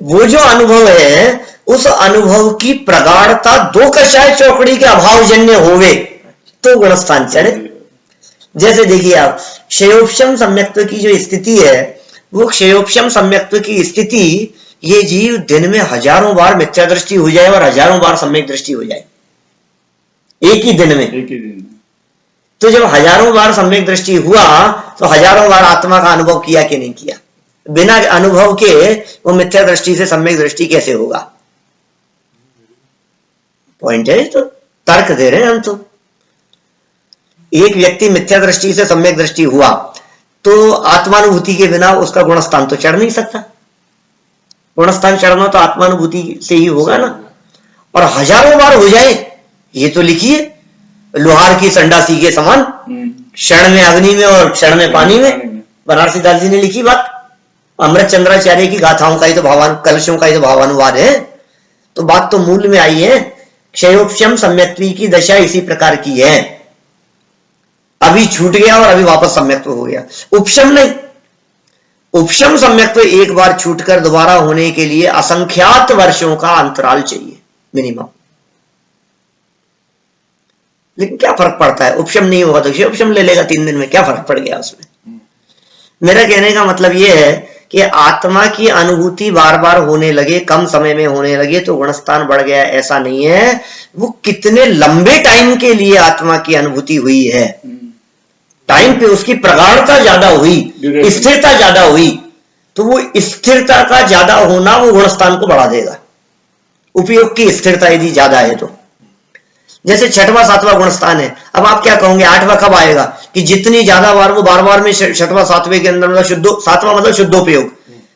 वो जो अनुभव है उस अनुभव की प्रगाढ़ता 2 कषाय चौकड़ी के अभाव जन्य होवे तो गुणस्थान चढ़े। जैसे देखिए आप क्षयोपशम सम्यक्त्व की जो स्थिति है, वो क्षयोपशम सम्यक्त्व की स्थिति, ये जीव दिन में हजारों बार मिथ्या दृष्टि हो जाए और हजारों बार सम्यक दृष्टि हो जाए एक ही दिन में। तो जब हजारों बार सम्यक दृष्टि हुआ तो हजारों बार आत्मा का अनुभव किया कि नहीं किया? बिना अनुभव के वो मिथ्या दृष्टि से सम्यक दृष्टि कैसे होगा? पॉइंट है, तो तर्क दे रहे हैं हम। तो एक व्यक्ति मिथ्या दृष्टि से सम्यक दृष्टि हुआ तो आत्मानुभूति के बिना उसका गुणस्थान तो चढ़ नहीं सकता। गुणस्थान चढ़ना तो आत्मानुभूति से ही होगा ना। और हजारों बार हो जाए, ये तो लिखिए लोहार की संडासी के समान, क्षण में अग्नि में और क्षण में पानी में। बनारसी दास जी ने लिखी बात। अमृत चंद्राचार्य की गाथाओं का ही तो कलशों का ही तो भावानुवाद है। तो बात तो मूल में आई है। क्षयोपशम सम्यक्त्व की दशा इसी प्रकार की है। अभी छूट गया और अभी वापस सम्यक्त्व हो गया। उपशम नहीं, उपशम सम्यक्त्व एक बार छूटकर दोबारा होने के लिए असंख्यात वर्षों का अंतराल चाहिए मिनिमम। लेकिन क्या फर्क पड़ता है? उपशम नहीं होगा तो क्षयोपशम ले लेगा 3 दिन में, क्या फर्क पड़ गया उसमें? मेरा कहने का मतलब यह है कि आत्मा की अनुभूति बार बार होने लगे, कम समय में होने लगे तो गुणस्थान बढ़ गया, ऐसा नहीं है। वो कितने लंबे टाइम के लिए आत्मा की अनुभूति हुई है, टाइम पे उसकी प्रगाढ़ता ज्यादा हुई, स्थिरता ज्यादा हुई, तो वो स्थिरता का ज्यादा होना वो गुणस्थान को बढ़ा देगा। उपयोग की स्थिरता यदि ज्यादा है तो, जैसे 6वां 7वां गुणस्थान है। अब आप क्या कहोगे 8वां कब आएगा? कि जितनी ज्यादा बार वो बार बार में 6वां 7वें के अंदर मतलब शुद्ध 7वां मतलब शुद्धोपयोग,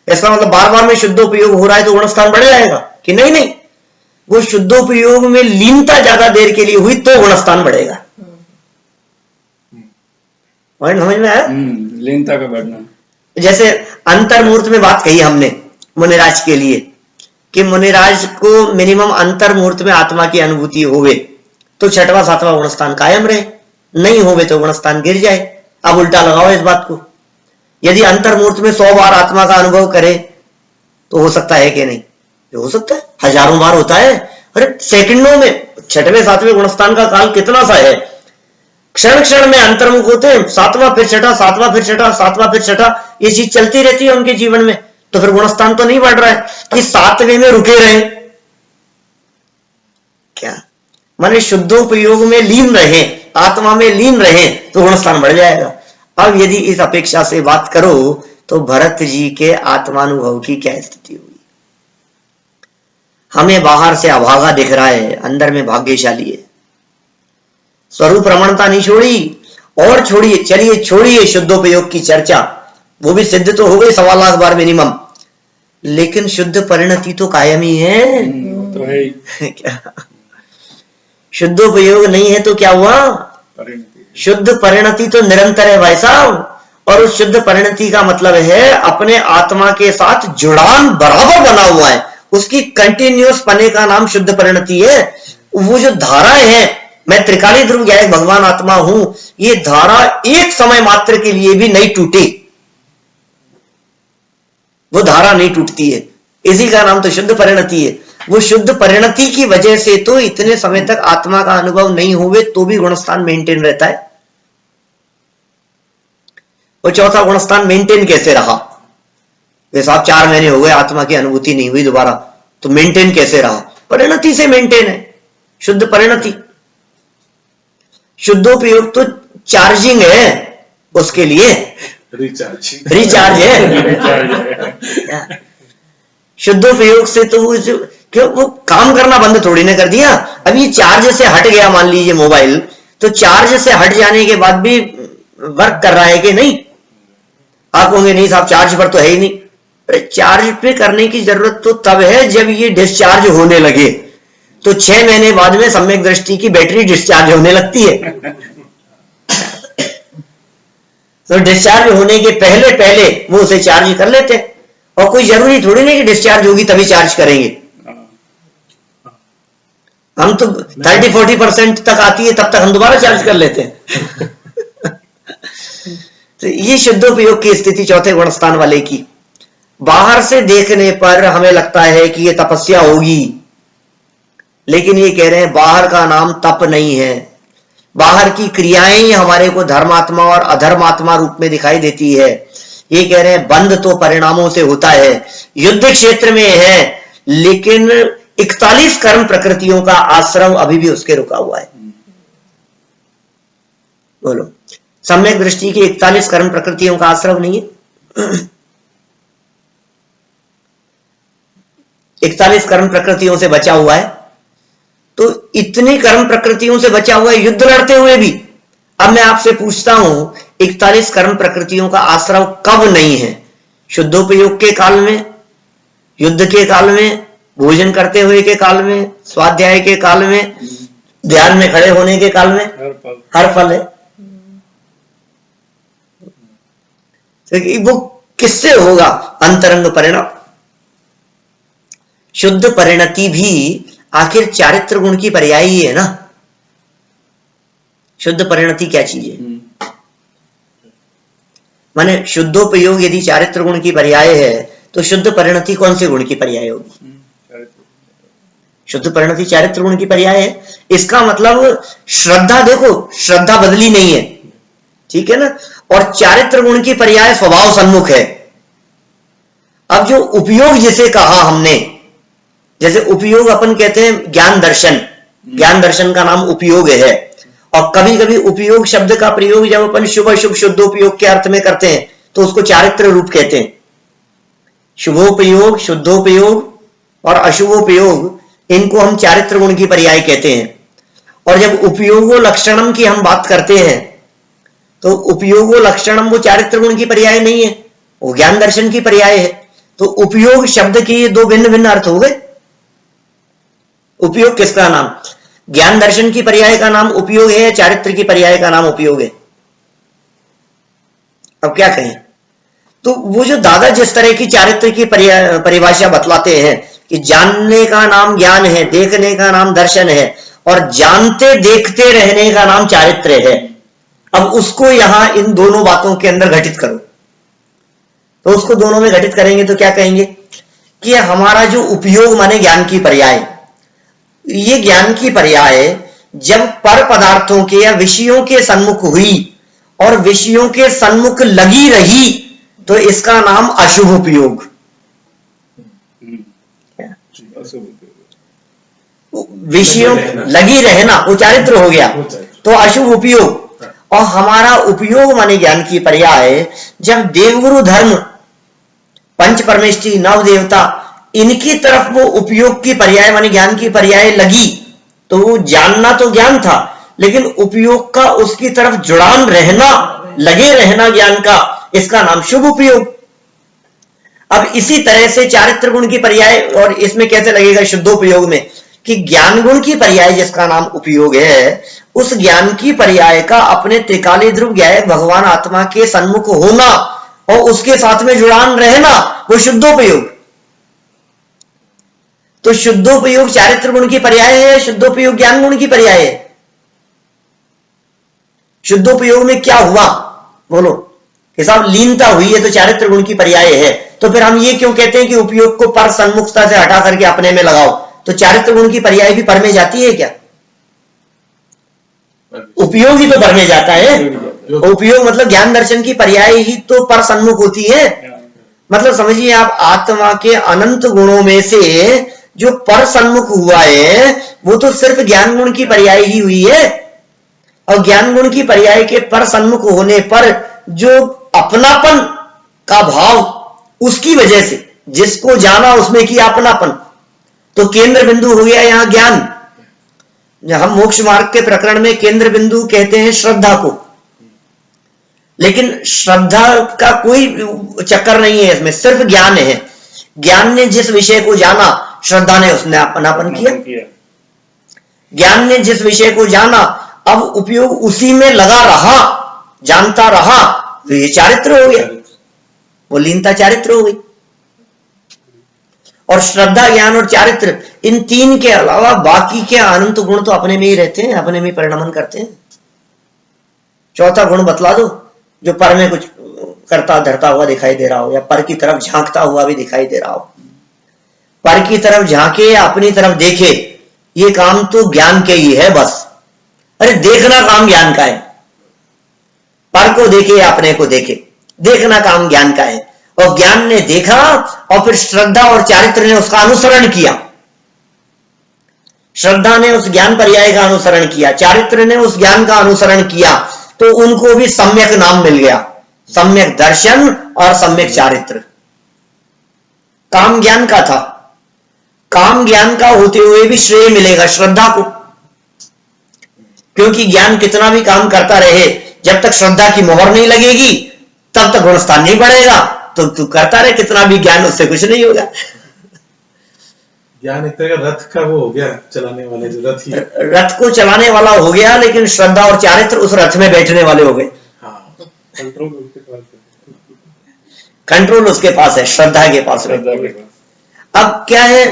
इसका मतलब बार बार में शुद्धोपयोग हो रहा है तो गुणस्थान बढ़ जाएगा कि नहीं? नहीं, वो शुद्धोपयोग में लीनता ज्यादा देर के लिए हुई तो गुणस्थान बढ़ेगा। पॉइंट समझ में आया? लीनता का बढ़ना। जैसे अंतर्मुहूर्त में बात कही हमने मुनिराज के लिए कि मुनिराज को मिनिमम अंतर्मुहूर्त में आत्मा की अनुभूति होवे तो 6वां 7वां गुणस्थान कायम रहे, नहीं होवे तो गुणस्थान गिर जाए। अब उल्टा लगाओ इस बात को, यदि अंतर्मुहूर्त में 100 बार आत्मा का अनुभव करे तो हो सकता है कि नहीं? हो सकता है, हजारों बार होता है। अरे सेकंडों में 6वें 7वें गुणस्थान का काल कितना सा है, क्षण क्षण में अंतर्मुख होते हैं। 7वां फिर 6ठा, 7वां फिर 6ठा, 7वां फिर 6ठा, ये चीज चलती रहती है उनके जीवन में। तो फिर गुणस्थान तो नहीं बढ़ रहा है कि 7वें में रुके रहे, माने शुद्धोपयोग में लीन रहे, आत्मा में लीन रहे तो गुणस्थान बढ़ जाएगा। अब यदि इस अपेक्षा से बात करो तो भरत जी के आत्मानुभव की क्या स्थिति हुई। हमें बाहर से अभागा दिख रहा है, अंदर में भाग्यशाली है। स्वरूप रमणता नहीं छोड़ी, और छोड़िए, चलिए छोड़िए शुद्धोपयोग की चर्चा, वो भी सिद्ध तो हो गई 1.25 लाख बार मिनिमम, लेकिन शुद्ध परिणति तो कायम ही है। तो है क्या शुद्धोपयोग नहीं है तो क्या हुआ? शुद्ध परिणति तो निरंतर है भाई साहब। और उस शुद्ध परिणति का मतलब है अपने आत्मा के साथ जुड़ान बराबर बना हुआ है, उसकी कंटिन्यूअस पने का नाम शुद्ध परिणति है। वो जो धाराएं हैं, मैं त्रिकाली ध्रुव ज्ञायक भगवान आत्मा हूं, ये धारा एक समय मात्र के लिए भी नहीं टूटी, वो धारा नहीं टूटती है, इसी का नाम तो शुद्ध परिणति है। वो शुद्ध परिणति की वजह से तो इतने समय तक आत्मा का अनुभव नहीं हुए तो भी गुणस्थान मेंटेन रहता है। और चौथा गुणस्थान मेंटेन कैसे रहा? वे साहब 4 महीने हो गए आत्मा की अनुभूति नहीं हुई दोबारा, तो मेंटेन कैसे रहा? परिणति से मेंटेन है, शुद्ध परिणति। शुद्धोपयोग तो चार्जिंग है, उसके लिए रिचार्ज है। शुद्धोपयोग से तो वो काम करना बंद थोड़ी ना कर दिया। अब ये चार्ज से हट गया मान लीजिए मोबाइल, तो चार्ज से हट जाने के बाद भी वर्क कर रहा है कि नहीं? आप कहोगे नहीं साहब चार्ज पर तो है ही नहीं। अरे चार्ज पे करने की जरूरत तो तब है जब ये डिस्चार्ज होने लगे, तो 6 महीने बाद में सम्यक दृष्टि की बैटरी डिस्चार्ज होने लगती है। तो डिस्चार्ज होने के पहले पहले वो उसे चार्ज कर लेते हैं, और कोई जरूरी थोड़ी नहीं कि डिस्चार्ज होगी तभी चार्ज करेंगे। हम तो 30-40% तक आती है तब तक हम दोबारा चार्ज कर लेते हैं। तो ये शुद्धोपयोग की स्थिति चौथे गुणस्थान वाले की। बाहर से देखने पर हमें लगता है कि ये तपस्या होगी, लेकिन ये कह रहे हैं बाहर का नाम तप नहीं है, बाहर की क्रियाएं ही हमारे को धर्मात्मा और अधर्मात्मा रूप में दिखाई देती है। ये कह रहे हैं बंध तो परिणामों से होता है, युद्ध क्षेत्र में है, लेकिन 41 कर्म प्रकृतियों का आश्रम अभी भी उसके रुका हुआ है। बोलो, सम्यक दृष्टि की 41 कर्म प्रकृतियों का आश्रम नहीं है? 41 कर्म प्रकृतियों से बचा हुआ है, तो इतनी कर्म प्रकृतियों से बचा हुआ है युद्ध लड़ते हुए भी। अब मैं आपसे पूछता हूं 41 कर्म प्रकृतियों का आश्रम कब नहीं है? शुद्धोपयोग के काल में, युद्ध के काल में, भोजन करते हुए के काल में, स्वाध्याय के काल में, ध्यान में खड़े होने के काल में, हर पल है। वो किससे होगा? अंतरंग परिणाम। शुद्ध परिणति भी आखिर चारित्र गुण की पर्याय ही है ना। शुद्ध परिणति क्या चीज है? माने शुद्धोपयोग यदि चारित्र गुण की पर्याय है तो शुद्ध परिणति कौन से गुण की पर्याय होगी? शुद्ध परिणति चारित्र गुण की पर्याय है। इसका मतलब श्रद्धा, देखो श्रद्धा बदली नहीं है, ठीक है ना, और चारित्र गुण की पर्याय स्वभाव सन्मुख है। अब जो उपयोग जिसे कहा हमने, जैसे उपयोग अपन कहते हैं ज्ञान दर्शन, ज्ञान दर्शन का नाम उपयोग है। और कभी कभी उपयोग शब्द का प्रयोग जब अपन शुभ अशुभ शुद्धोपयोग के अर्थ में करते हैं तो उसको चारित्र रूप कहते हैं। शुभोपयोग, शुद्धोपयोग और अशुभोपयोग, इनको हम चारित्र गुण की पर्याय कहते हैं। और जब उपयोगो लक्षणम की हम बात करते हैं तो उपयोगो लक्षणम वो चारित्र गुण की पर्याय नहीं है, वो ज्ञान दर्शन की पर्याय है। तो उपयोग शब्द के ये 2 भिन्न भिन्न अर्थ हो गए। उपयोग किसका नाम? ज्ञान दर्शन की पर्याय का नाम उपयोग है या चारित्र की पर्याय का नाम उपयोग है? अब क्या कहें? तो वो जो दादा जिस तरह की चारित्र की परिभाषा बतलाते हैं कि जानने का नाम ज्ञान है, देखने का नाम दर्शन है, और जानते देखते रहने का नाम चारित्र है। अब उसको यहां इन दोनों बातों के अंदर घटित करो, तो उसको दोनों में घटित करेंगे तो क्या कहेंगे कि हमारा जो उपयोग माने ज्ञान की पर्याय, ये ज्ञान की पर्याय जब पर पदार्थों के या विषयों के सन्मुख हुई और विषयों के सन्मुख लगी रही तो इसका नाम अशुभ उपयोग। विषयों लगी रहना वो चारित्र हो गया, तो अशुभ उपयोग। और हमारा उपयोग माने ज्ञान की पर्याय, जब देवगुरु धर्म, पंच परमेष्ठी, नव देवता, इनकी तरफ वो उपयोग की पर्याय माने ज्ञान की पर्याय लगी, तो वो जानना तो ज्ञान था, लेकिन उपयोग का उसकी तरफ जुड़ान रहना, लगे रहना ज्ञान का, इसका नाम शुभ उपयोग। अब इसी तरह से चारित्र गुण की पर्याय, और इसमें कैसे लगेगा शुद्धोपयोग में, कि ज्ञान गुण की पर्याय जिसका नाम उपयोग है, उस ज्ञान की पर्याय का अपने त्रिकाली ध्रुव ज्ञाय भगवान आत्मा के सन्मुख होना और उसके साथ में जुड़ान रहना, वो शुद्धोपयोग। तो शुद्धोपयोग चारित्र गुण की पर्याय है, शुद्धोपयोग ज्ञान गुण की पर्याय है। शुद्धोपयोग में क्या हुआ बोलो, हिसाब लीनता हुई है तो चारित्र गुण की पर्याय है। तो फिर हम ये क्यों कहते हैं कि उपयोग को पर सन्मुखता से हटा करके अपने में लगाओ, तो चारित्र गुण की पर्याय भी पर में जाती है क्या? उपयोग ही तो पर में जाता है। उपयोग मतलब ज्ञान दर्शन की पर्याय ही तो पर सन्मुख होती है। मतलब समझिए आप, आत्मा के अनंत गुणों में से जो पर सन्मुख हुआ है वो तो सिर्फ ज्ञान गुण की पर्याय ही हुई है। और ज्ञान गुण की पर्याय के पर सन्मुख होने पर जो अपनापन का भाव, उसकी वजह से जिसको जाना उसमें किया अपनापन, तो केंद्र बिंदु हो गया यहां ज्ञान। हम मोक्ष मार्ग के प्रकरण में केंद्र बिंदु कहते हैं श्रद्धा को, लेकिन श्रद्धा का कोई चक्कर नहीं है इसमें, सिर्फ ज्ञान है। ज्ञान ने जिस विषय को जाना, श्रद्धा ने उसने अपनापन किया। ज्ञान ने जिस विषय को जाना, अब उपयोग उसी में लगा रहा, जानता रहा, तो ये चारित्र हो गया, वो लीनता चारित्र हो गई। और श्रद्धा, ज्ञान और चारित्र, इन तीन के अलावा बाकी के अनंत गुण तो अपने में ही रहते हैं, अपने में परिणमन करते हैं। चौथा गुण बतला दो जो पर में कुछ करता धरता हुआ दिखाई दे रहा हो, या पर की तरफ झांकता हुआ भी दिखाई दे रहा हो। पर की तरफ झांके या अपनी तरफ देखे, ये काम तो ज्ञान के ही है बस। अरे देखना काम ज्ञान का है, पर को देखे या अपने को देखे, देखना काम ज्ञान का है। और ज्ञान ने देखा और फिर श्रद्धा और चारित्र ने उसका अनुसरण किया। श्रद्धा ने उस ज्ञान पर्याय का अनुसरण किया, चारित्र ने उस ज्ञान का अनुसरण किया, तो उनको भी सम्यक नाम मिल गया, सम्यक दर्शन और सम्यक चारित्र। काम ज्ञान का था, काम ज्ञान का होते हुए भी श्रेय मिलेगा श्रद्धा को, क्योंकि ज्ञान कितना भी काम करता रहे, जब तक श्रद्धा की मोहर नहीं लगेगी तब तक गुणस्थान नहीं बढ़ेगा। तो तू करता रहे कितना भी ज्ञान, उससे कुछ नहीं होगा। ज्ञान एक तरह का रथ का वो हो गया, चलाने वाले जो रथ ही, रथ को चलाने वाला हो गया, लेकिन श्रद्धा और चारित्र उस रथ में बैठने वाले हो गए। कंट्रोल उसके पास है, श्रद्धा के पास है। अब क्या है,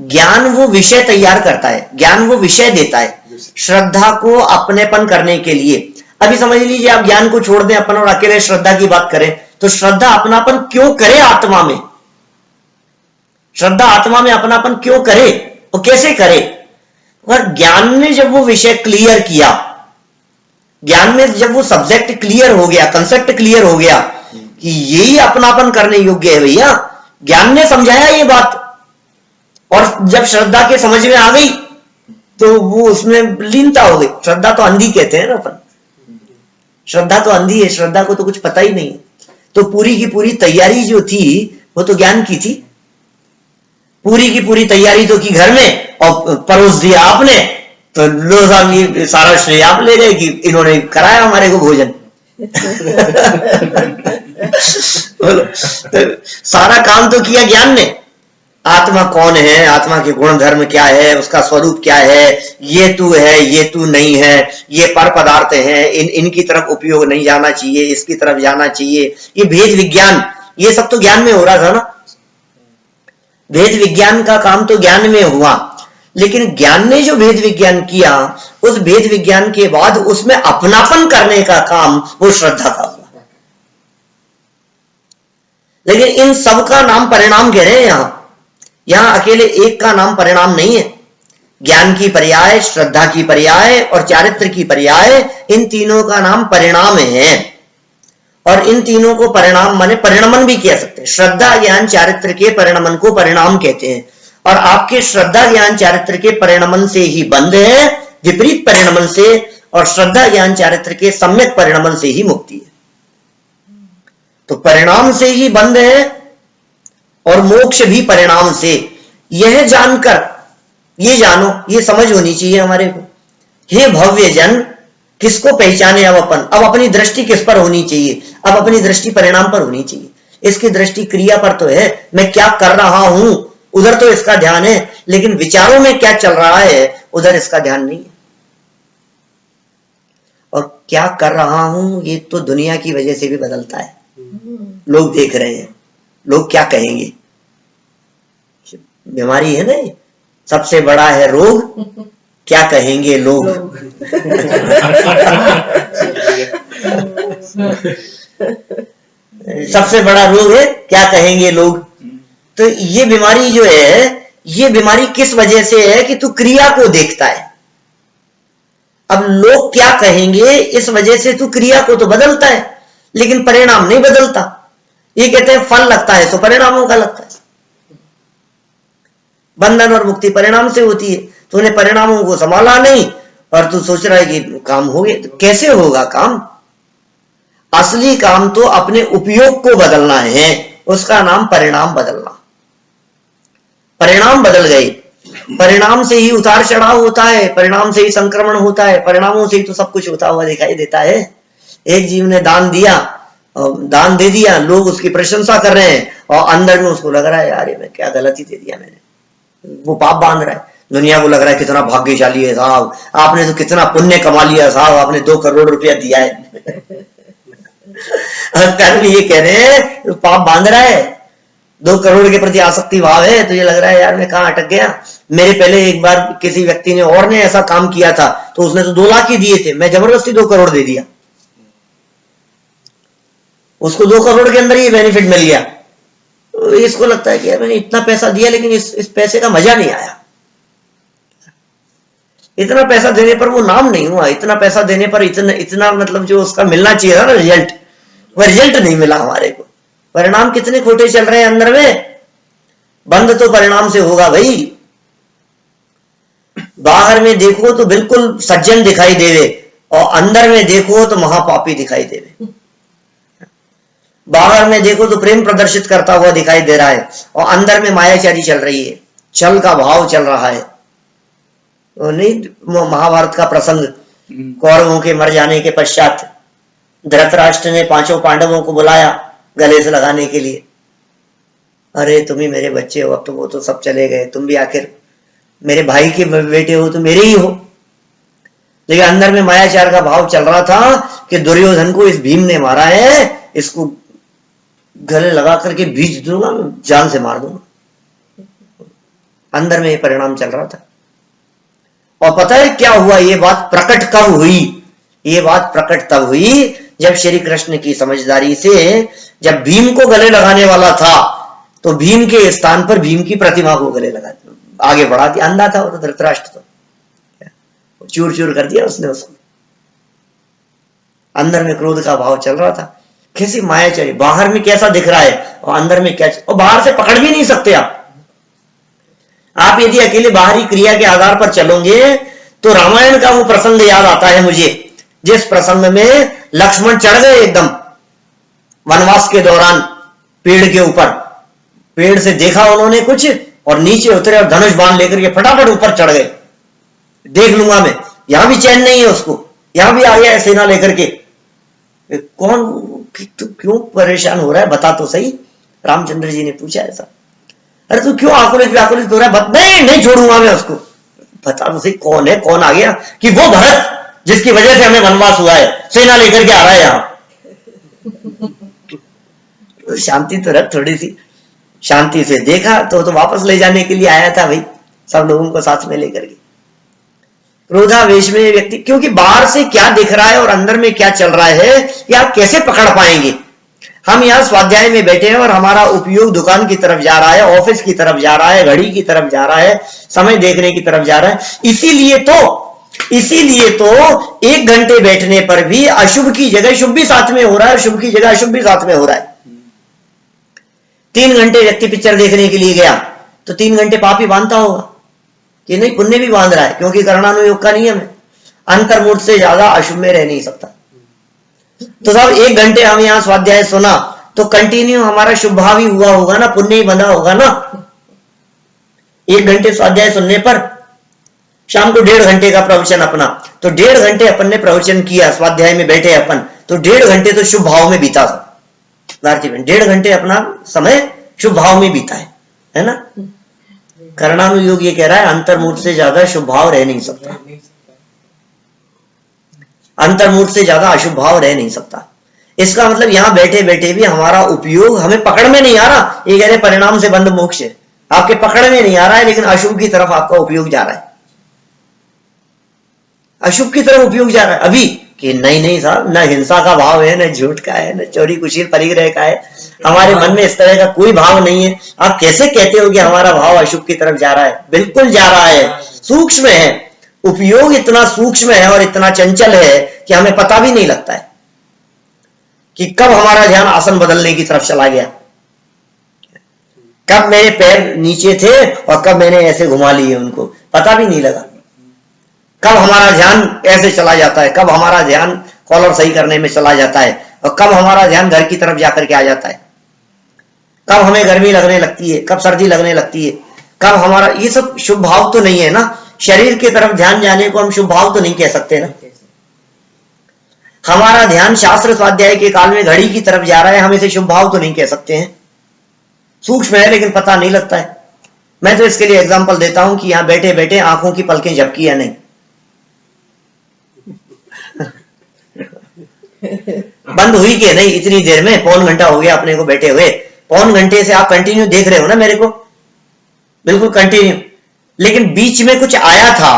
ज्ञान वो विषय तैयार करता है, ज्ञान वो विषय देता है श्रद्धा को अपनेपन करने के लिए। अभी समझ लीजिए आप ज्ञान को छोड़ दें अपन और अकेले श्रद्धा की बात करें, तो श्रद्धा अपनापन क्यों करे आत्मा में? श्रद्धा आत्मा में अपनापन क्यों करे और कैसे करे? और ज्ञान ने जब वो विषय क्लियर किया, ज्ञान में जब वो सब्जेक्ट क्लियर हो गया, कंसेप्ट क्लियर हो गया कि यही अपनापन करने योग्य है भैया, ज्ञान ने समझाया ये बात, और जब श्रद्धा के समझ में आ गई तो वो उसमें लीनता हो गई। श्रद्धा तो अंधी कहते हैं ना अपन, श्रद्धा तो अंधी है, श्रद्धा को तो कुछ पता ही नहीं। तो पूरी की पूरी तैयारी जो थी वो तो ज्ञान की थी, पूरी की पूरी तैयारी तो की घर में, और परोस दिया आपने, तो लो साहब ये सारा श्रेय आप ले गए कि इन्होंने कराया हमारे को भोजन। बोलो, तो सारा काम तो किया ज्ञान ने। आत्मा कौन है, आत्मा के गुण धर्म क्या है, उसका स्वरूप क्या है, ये तू है, ये तू नहीं है, ये पर पदार्थ है, इनकी तरफ उपयोग नहीं जाना चाहिए, इसकी तरफ जाना चाहिए, ये भेद विज्ञान, ये सब तो ज्ञान में हो रहा था ना। भेद विज्ञान का काम तो ज्ञान में हुआ, लेकिन ज्ञान ने जो भेद विज्ञान किया, उस भेद विज्ञान के बाद उसमें अपनापन करने का काम वो श्रद्धा का हुआ। लेकिन इन सब का नाम परिणाम कह रहे हैं यहां अकेले एक का नाम परिणाम नहीं है। ज्ञान की पर्याय, श्रद्धा की पर्याय और चारित्र की पर्याय, इन तीनों का नाम परिणाम है। और इन तीनों को परिणाम माने परिणमन भी कह सकते हैं। श्रद्धा, ज्ञान, चारित्र के परिणमन को परिणाम कहते हैं। और आपके श्रद्धा ज्ञान चारित्र के परिणमन से ही बंध है, विपरीत परिणमन से, और श्रद्धा ज्ञान चारित्र के सम्यक परिणमन से ही मुक्ति है। तो परिणाम से ही बंध है और मोक्ष भी परिणाम से। यह जानकर, ये जानो, ये समझ होनी चाहिए हमारे को। हे भव्य जन, किसको पहचाने अब अपन? अब अपनी दृष्टि किस पर होनी चाहिए? अब अपनी दृष्टि परिणाम पर होनी चाहिए। इसकी दृष्टि क्रिया पर तो है, मैं क्या कर रहा हूं उधर तो इसका ध्यान है, लेकिन विचारों में क्या चल रहा है उधर इसका ध्यान नहीं है। और क्या कर रहा हूं ये तो दुनिया की वजह से भी बदलता है। लोग देख रहे हैं, लोग क्या कहेंगे। बीमारी है ना ये, सबसे बड़ा है रोग, क्या कहेंगे लोग। सबसे बड़ा रोग है क्या कहेंगे लोग। तो ये बीमारी जो है, ये बीमारी किस वजह से है कि तू क्रिया को देखता है। अब लोग क्या कहेंगे इस वजह से तू क्रिया को तो बदलता है, लेकिन परिणाम नहीं बदलता। ये कहते हैं फल लगता है तो परिणामों का लगता है। बंधन और मुक्ति परिणाम से होती है। तूने परिणामों को संभाला नहीं और तू सोच रहा है कि काम हो गया। तो कैसे होगा काम? असली काम तो अपने उपयोग को बदलना है, उसका नाम परिणाम बदलना। परिणाम बदल गए, परिणाम से ही उतार चढ़ाव होता है, परिणाम से ही संक्रमण होता है, परिणामों से ही तो सब कुछ होता हुआ दिखाई देता है। एक जीव ने दान दिया, दान दे दिया, लोग उसकी प्रशंसा कर रहे हैं और अंदर में उसको लग रहा है यार ये मैं क्या गलती दे दिया मैंने, वो पाप बांध रहा है। दुनिया को लग रहा है कितना भाग्यशाली है साहब, आपने तो कितना पुण्य कमा लिया साहब, आपने 2 करोड़ रुपया दिया है। ये कह रहे हैं पाप बांध रहा है, 2 करोड़ के प्रति आसक्ति भाव है, तो ये लग रहा है यार मैं कहां अटक गया। मेरे पहले एक बार किसी व्यक्ति ने और ने ऐसा काम किया था तो उसने तो 2 लाख ही दिए थे, मैं जबरदस्ती 2 करोड़ दे दिया, उसको 2 करोड़ के अंदर ही बेनिफिट मिल गया। तो इसको लगता है कि यार मैंने इतना पैसा दिया लेकिन इस पैसे का मजा नहीं आया। इतना पैसा देने पर वो नाम नहीं हुआ, इतना पैसा देने पर इतना मतलब जो उसका मिलना चाहिए था ना रिजल्ट, वो रिजल्ट नहीं मिला हमारे को। परिणाम कितने खोटे चल रहे हैं अंदर में। बंद तो परिणाम से होगा भाई। बाहर में देखो तो बिल्कुल सज्जन दिखाई देवे और अंदर में देखो तो महापापी दिखाई देवे। बाहर में देखो तो प्रेम प्रदर्शित करता हुआ दिखाई दे रहा है और अंदर में मायाचारी चल रही है, छल का भाव चल रहा है। तो नहीं महाभारत का प्रसंग, कौरवों के मर जाने के पश्चात धृतराष्ट्र ने 5 पांडवों को बुलाया गले से लगाने के लिए। अरे तुम ही मेरे बच्चे हो, अब तो वो तो सब चले गए, तुम भी आखिर मेरे भाई के बेटे हो तो मेरे ही हो। लेकिन अंदर में मायाचार का भाव चल रहा था कि दुर्योधन को इस भीम ने मारा है, इसको गले लगा करके बीच दूंगा, जान से मार दूंगा। अंदर में ये परिणाम चल रहा था। और पता है क्या हुआ? ये बात प्रकट कब हुई? ये बात प्रकट तब हुई जब श्री कृष्ण की समझदारी से, जब भीम को गले लगाने वाला था तो भीम के स्थान पर भीम की प्रतिमा को गले लगा आगे बढ़ा दिया। अंधा था वो तो धृतराष्ट्र, तो चूर चूर कर दिया उसने उसको। अंदर में क्रोध का भाव चल रहा था। कैसी मायाचारी, बाहर में कैसा दिख रहा है और अंदर में क्या, और बाहर से पकड़ भी नहीं सकते आप यदि अकेले बाहरी क्रिया के आधार पर चलोगे तो रामायण का वो प्रसंग याद आता है मुझे, जिस प्रसंग में लक्ष्मण चढ़ गए एकदम वनवास के दौरान पेड़ के ऊपर। पेड़ से देखा उन्होंने कुछ और नीचे उतरे और धनुष बाण लेकर के फटाफट ऊपर चढ़ गए। देख लूंगा मैं, यहां भी चैन नहीं है उसको, यहां भी आ गया है सेना लेकर के। कौन तू क्यों परेशान हो रहा है बता तो सही, रामचंद्र जी ने पूछा ऐसा। अरे तू क्यों आकुलित व्याकुलित हो रहा है? नहीं छोड़ूंगा मैं उसको, बता तो सही कौन है, कौन आ गया? कि वो भरत जिसकी वजह से हमें वनवास हुआ है, सेना लेकर के आ रहा है यहां। तो शांति तो रख थोड़ी सी, शांति से देखा तो वापस ले जाने के लिए आया था भाई, सब लोगों को साथ में लेकर के। क्रोधावेश में व्यक्ति, क्योंकि बाहर से क्या दिख रहा है और अंदर में क्या चल रहा है ये आप कैसे पकड़ पाएंगे? हम यहाँ स्वाध्याय में बैठे हैं और हमारा उपयोग दुकान की तरफ जा रहा है, ऑफिस की तरफ जा रहा है, घड़ी की तरफ जा रहा है, समय देखने की तरफ जा रहा है। इसीलिए तो 1 घंटे बैठने पर भी अशुभ की जगह शुभ भी साथ में हो रहा है, शुभ की जगह अशुभ भी साथ में हो रहा है। 3 घंटे व्यक्ति पिक्चर देखने के लिए गया, तो 3 घंटे पाप ही बांधता होगा कि नहीं, पुण्य भी बांध रहा है, क्योंकि कर्णानुयोग का नियम है, अंतर्मुठ से ज्यादा अशुभ में रह नहीं सकता। तो साहब 1 घंटे हम यहाँ स्वाध्याय सुना तो कंटिन्यू हमारा शुभ भाव ही हुआ होगा ना, पुण्य ही बंधा होगा ना। 1 घंटे स्वाध्याय सुनने पर शाम को 1.5 घंटे का प्रवचन अपना, तो 1.5 घंटे अपन ने प्रवचन किया, स्वाध्याय में बैठे अपन, तो 1.5 घंटे तो शुभ भाव में बीता था। 1.5 घंटे अपना समय शुभ भाव में बीता है ना। कर्णानुयोग ये कह रहा है अंतर्मुठ से ज्यादा शुभ भाव रह नहीं सकता, अंतर्मुठ से ज्यादा अशुभ भाव रह नहीं सकता। इसका मतलब यहां बैठे बैठे भी हमारा उपयोग हमें पकड़ में नहीं आ रहा। ये कह रहे परिणाम से बंध मोक्ष है, आपके पकड़ में नहीं आ रहा है, लेकिन अशुभ की तरफ आपका उपयोग जा रहा है, अशुभ की तरफ उपयोग जा रहा है अभी कि नहीं साहब, न हिंसा का भाव है, न झूठ का है, न चोरी कुशील परिग्रह का है, हमारे मन में इस तरह का कोई भाव नहीं है। आप कैसे कहते हो कि हमारा भाव अशुभ की तरफ जा रहा है? बिल्कुल जा रहा है, सूक्ष्म है, उपयोग इतना सूक्ष्म है और इतना चंचल है कि हमें पता भी नहीं लगता है कि कब हमारा ध्यान आसन बदलने की तरफ चला गया, कब मेरे पैर नीचे थे और कब मैंने ऐसे घुमा लिए उनको, पता भी नहीं लगा। कब हमारा ध्यान ऐसे चला जाता है, कब हमारा ध्यान कॉलर सही करने में चला जाता है, और कब हमारा ध्यान घर की तरफ जाकर के आ जाता है, कब हमें गर्मी लगने लगती है, कब सर्दी लगने लगती है, कब हमारा, ये सब शुभ भाव तो नहीं है ना। शरीर की तरफ ध्यान जाने को हम शुभ भाव तो नहीं कह सकते ना। हमारा ध्यान शास्त्र स्वाध्याय के काल में घड़ी की तरफ जा रहा है, हम इसे शुभ भाव तो नहीं कह सकते हैं, सूक्ष्म है लेकिन पता नहीं लगता है। मैं तो इसके लिए एग्जांपल देता हूं कि यहां बैठे बैठे आंखों की पलकें झपकी या नहीं, बंद हुई कि नहीं इतनी देर में, 1.25 घंटा हो गया अपने को बैठे हुए, 1.25 घंटे से आप कंटिन्यू देख रहे हो ना मेरे को, बिल्कुल कंटिन्यू, लेकिन बीच में कुछ आया था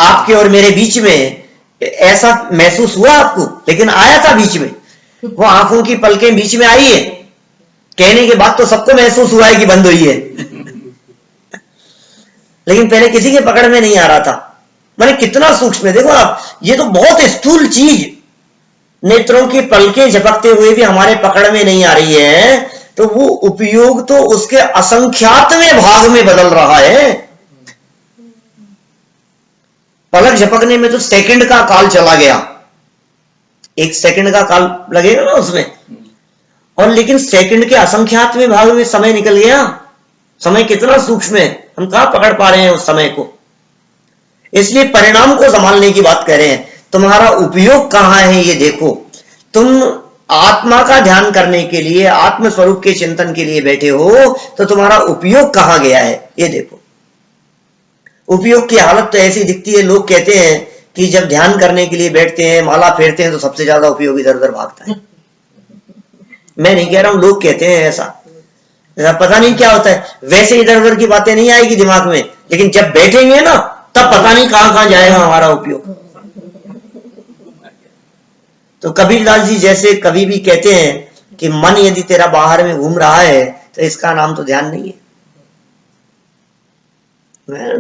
आपके और मेरे बीच में, ऐसा महसूस हुआ आपको? लेकिन आया था बीच में, वो आंखों की पलकें बीच में आई है, कहने के बाद तो सबको महसूस हुआ है कि बंद हुई है, लेकिन पहले किसी के पकड़ में नहीं आ रहा था। माने कितना सूक्ष्म है, देखो आप, ये तो बहुत स्थूल चीज, नेत्रों की पलकें झपकते हुए भी हमारे पकड़ में नहीं आ रही है, तो वो उपयोग तो उसके असंख्यातवें भाग में बदल रहा है। पलक झपकने में तो सेकंड का काल चला गया, 1 सेकंड का काल लगेगा ना उसमें, और लेकिन सेकंड के असंख्यातवें भाग में समय निकल गया। समय कितना सूक्ष्म है, हम कहां पकड़ पा रहे हैं उस समय को। इसलिए परिणाम को संभालने की बात कर रहे हैं, तुम्हारा उपयोग कहां है ये देखो। तुम आत्मा का ध्यान करने के लिए, आत्म स्वरूप के चिंतन के लिए बैठे हो, तो तुम्हारा उपयोग कहां गया है ये देखो। उपयोग की हालत तो ऐसी दिखती है, लोग कहते हैं कि जब ध्यान करने के लिए बैठते हैं, माला फेरते हैं, तो सबसे ज्यादा उपयोग इधर उधर भागता है। मैं नहीं कह रहा हूं, लोग कहते हैं ऐसा, पता नहीं क्या होता है। वैसे इधर उधर की बातें नहीं आएगी दिमाग में, लेकिन जब बैठेंगे ना तब पता नहीं कहां कहां जाएगा हमारा उपयोग। तो कबीरदास जी जैसे कवि भी कहते हैं कि मन यदि तेरा बाहर में घूम रहा है तो इसका नाम तो ध्यान नहीं है।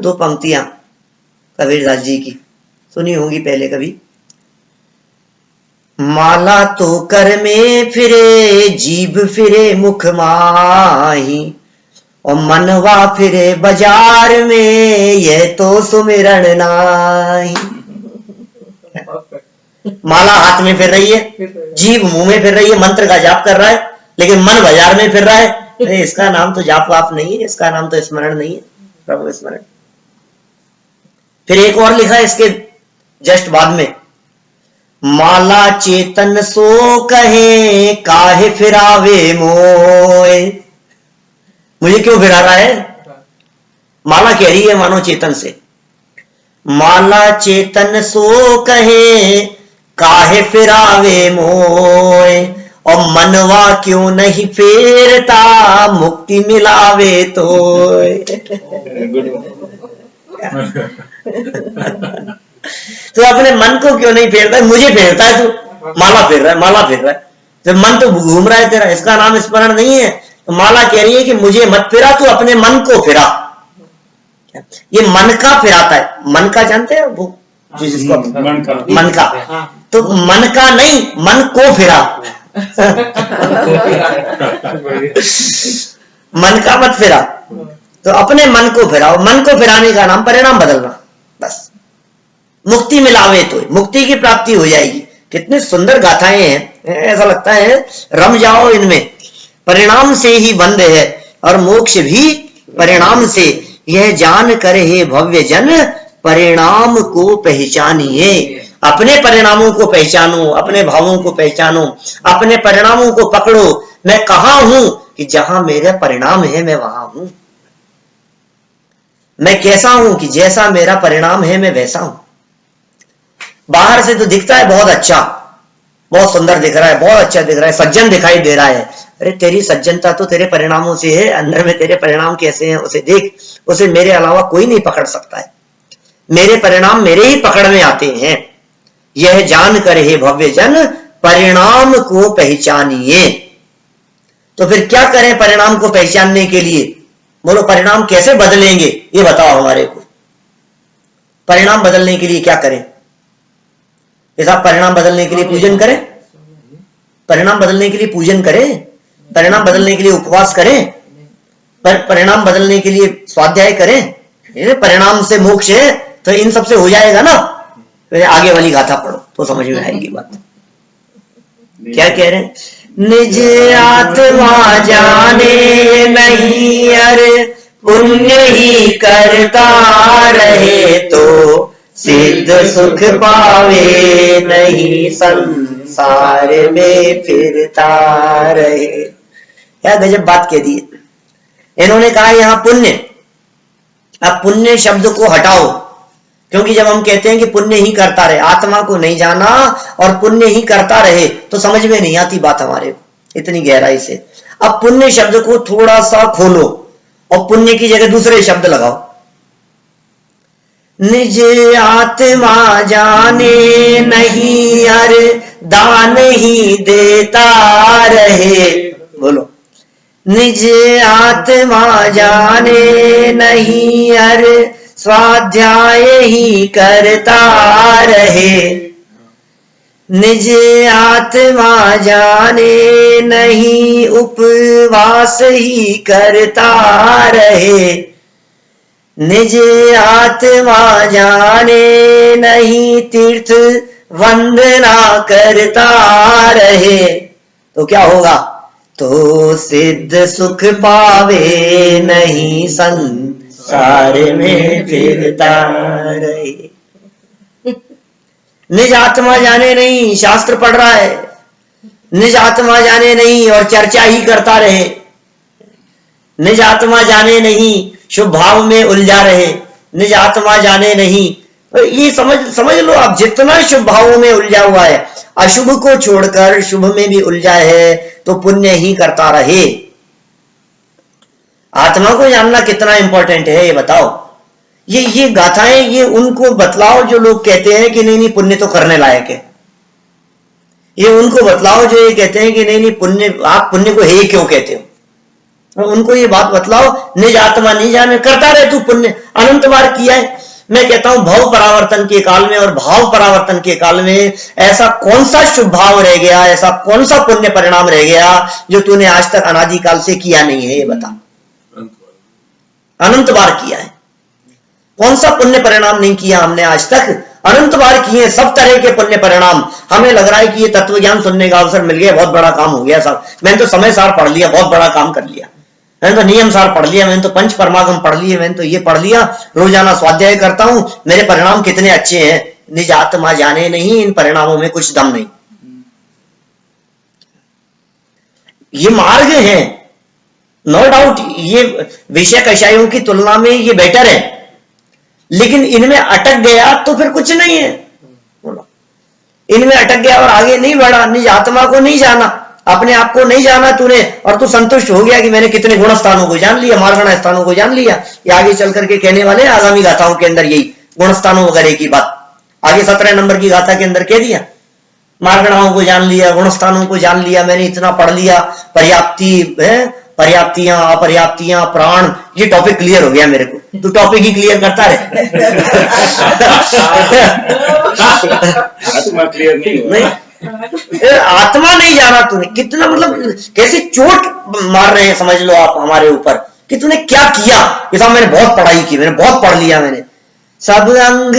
2 पंक्तियां कबीरदास जी की सुनी होंगी पहले कभी। माला तो कर में फिरे, जीभ फिरे मुख माही, और मनवा फिरे बाजार में, यह तो सुमिरन नाही। माला हाथ में फिर रही है, जीभ मुंह में फिर रही है, मंत्र का जाप कर रहा है, लेकिन मन बाजार में फिर रहा है। अरे इसका नाम तो जाप वाप नहीं है, इसका नाम तो स्मरण नहीं है, प्रभु स्मरण। फिर एक और लिखा है इसके जस्ट बाद में, माला चेतन सो कहे, काहे फिरावे मोए। मुझे क्यों फिरा रहा है? माला कह रही है मानो चेतन से, माला चेतन सो कहे, काहे फिरावे मोए, और मनवा क्यों नहीं फेरता, मुक्ति मिलावे तो। तो अपने मन को क्यों नहीं फेरता है? मुझे फेरता है तू, माला फेर रहा है, माला फेर रहा है, तो मन तो घूम रहा है तेरा, इसका नाम स्मरण नहीं है। तो माला कह रही है कि मुझे मत फिरा, तू अपने मन को फिरा। ये मन का फिराता है, मन का जानते हैं वो जिसको मन का, तो मन का नहीं, मन को फिरा। मन का मत फिरा, तो अपने मन को फिराओ, मन को फिराने का नाम परिणाम बदलना, बस मुक्ति मिलावे तो मुक्ति की प्राप्ति हो जाएगी। कितनी सुंदर गाथाएं हैं, ऐसा लगता है रम जाओ इनमें। परिणाम से ही बंध है और मोक्ष भी परिणाम से, यह जान कर हे भव्य जन परिणाम को पहचानिए। अपने परिणामों को पहचानो, अपने भावों को पहचानो, अपने परिणामों को पकड़ो। मैं कहां हूं कि जहां मेरा परिणाम है मैं वहां हूं। मैं कैसा हूं कि जैसा मेरा परिणाम है मैं वैसा हूं। बाहर से तो दिखता है बहुत अच्छा, बहुत सुंदर दिख रहा है, बहुत अच्छा दिख रहा है, सज्जन दिखाई दे रहा है। अरे तेरी सज्जनता तो तेरे परिणामों से है, अंदर में तेरे परिणाम कैसे हैं उसे देख। उसे मेरे अलावा कोई नहीं पकड़ सकता है। मेरे परिणाम मेरे ही पकड़ में आते हैं। यह जान कर हे भव्य जन परिणाम को पहचानिए। तो फिर क्या करें परिणाम को पहचानने के लिए? बोलो परिणाम कैसे बदलेंगे ये बताओ हमारे को। परिणाम बदलने के लिए क्या करें? ये साहब परिणाम बदलने के लिए पूजन करें, परिणाम बदलने के लिए पूजन करें, परिणाम बदलने के लिए उपवास करें, परिणाम बदलने के लिए स्वाध्याय करें। परिणाम से मोक्ष है तो इन सब से हो जाएगा ना। आगे वाली गाथा पढ़ो तो समझ में आएगी बात। क्या कह रहे हैं? निज आत्मा जाने नहीं अरे पुण्य ही करता रहे तो सिद्ध सुख पावे नहीं संसार में फिरता रहे। क्या गजब बात कह दी। इन्होंने कहा यहां पुण्य, अब पुण्य शब्द को हटाओ, क्योंकि जब हम कहते हैं कि पुण्य ही करता रहे, आत्मा को नहीं जाना और पुण्य ही करता रहे तो समझ में नहीं आती बात हमारे को इतनी गहराई से। अब पुण्य शब्द को थोड़ा सा खोलो और पुण्य की जगह दूसरे शब्द लगाओ। निज आत्मा जाने नहीं अरे दान ही देता रहे। बोलो निज आत्मा जाने नहीं अरे स्वाध्याय ही करता रहे। निज आत्मा जाने नहीं उपवास ही करता रहे। निज आत्मा जाने नहीं तीर्थ वंदना करता रहे तो क्या होगा? तो सिद्ध सुख पावे नहीं संसार में फिरता रहे। निज आत्मा जाने नहीं, शास्त्र पढ़ रहा है, निज आत्मा जाने नहीं और चर्चा ही करता रहे, निज आत्मा जाने नहीं शुभ भाव में उलझा रहे, निज आत्मा जाने नहीं। ये समझ लो आप, जितना शुभ भावों में उलझा हुआ है, अशुभ को छोड़कर शुभ में भी उलझा है तो पुण्य ही करता रहे। आत्मा को जानना कितना इंपॉर्टेंट है ये बताओ। ये गाथाएं ये उनको बतलाओ जो लोग कहते हैं कि नहीं पुण्य तो करने लायक है। ये उनको बतलाओ जो ये कहते हैं कि नहीं पुण्य, आप पुण्य को हे क्यों कहते हो। उनको ये बात बतलाओ, निज आत्मा नहीं जाने करता रहे तू पुण्य, अनंत बार किया है। मैं कहता हूं भव परावर्तन के काल में और भाव परावर्तन के काल में ऐसा कौन सा शुभ भाव रह गया, ऐसा कौन सा पुण्य परिणाम रह गया जो तूने आज तक अनादिकाल से किया नहीं है, ये बता। अनंत बार किया है, कौन सा पुण्य परिणाम नहीं किया हमने आज तक? अनंत बार किए सब तरह के पुण्य परिणाम। हमें लग रहा है कि ये तत्व ज्ञान सुनने का अवसर मिल गया, बहुत बड़ा काम हो गया साहब, मैंने तो समय सार पढ़ लिया, बहुत बड़ा काम कर लिया, मैंने तो नियम सार पढ़ लिया, मैंने तो पंच परमागम पढ़ लिए, मैंने तो ये पढ़ लिया, रोजाना स्वाध्याय करता हूं, मेरे परिणाम कितने अच्छे हैं। निज आत्मा जाने नहीं, इन परिणामों में कुछ दम नहीं। ये मार्ग है, नो डाउट, ये विषय कषायों की तुलना में ये बेटर है, लेकिन इनमें अटक गया तो फिर कुछ नहीं है। इनमें अटक गया और आगे नहीं बढ़ा, निज आत्मा को नहीं जाना, अपने आप को नहीं जाना तूने, और तू संतुष्ट हो गया कि मैंने कितने गुण स्थानों को जान लिया, मार्गण स्थानों को जान लिया। ये आगे चल करके कहने वाले आगामी गाथाओं के अंदर यही गुण स्थानों वगैरह की बात आगे 17 नंबर की गाथा के अंदर कह दिया। मार्गणाओं को जान लिया, गुण स्थानों को जान लिया, मैंने इतना पढ़ लिया, पर्याप्ति है, पर्याप्तियां अपर्याप्तियां प्राण, ये टॉपिक क्लियर हो गया मेरे को। तू टॉपिक ही क्लियर करता रहे। आत्मा क्लियर नहीं, आत्मा नहीं जाना तूने, कितना मतलब कैसे चोट मार रहे हैं समझ लो आप हमारे ऊपर कि तूने क्या किया। कि साहब मैंने बहुत पढ़ाई की, मैंने बहुत पढ़ लिया, मैंने सब अंग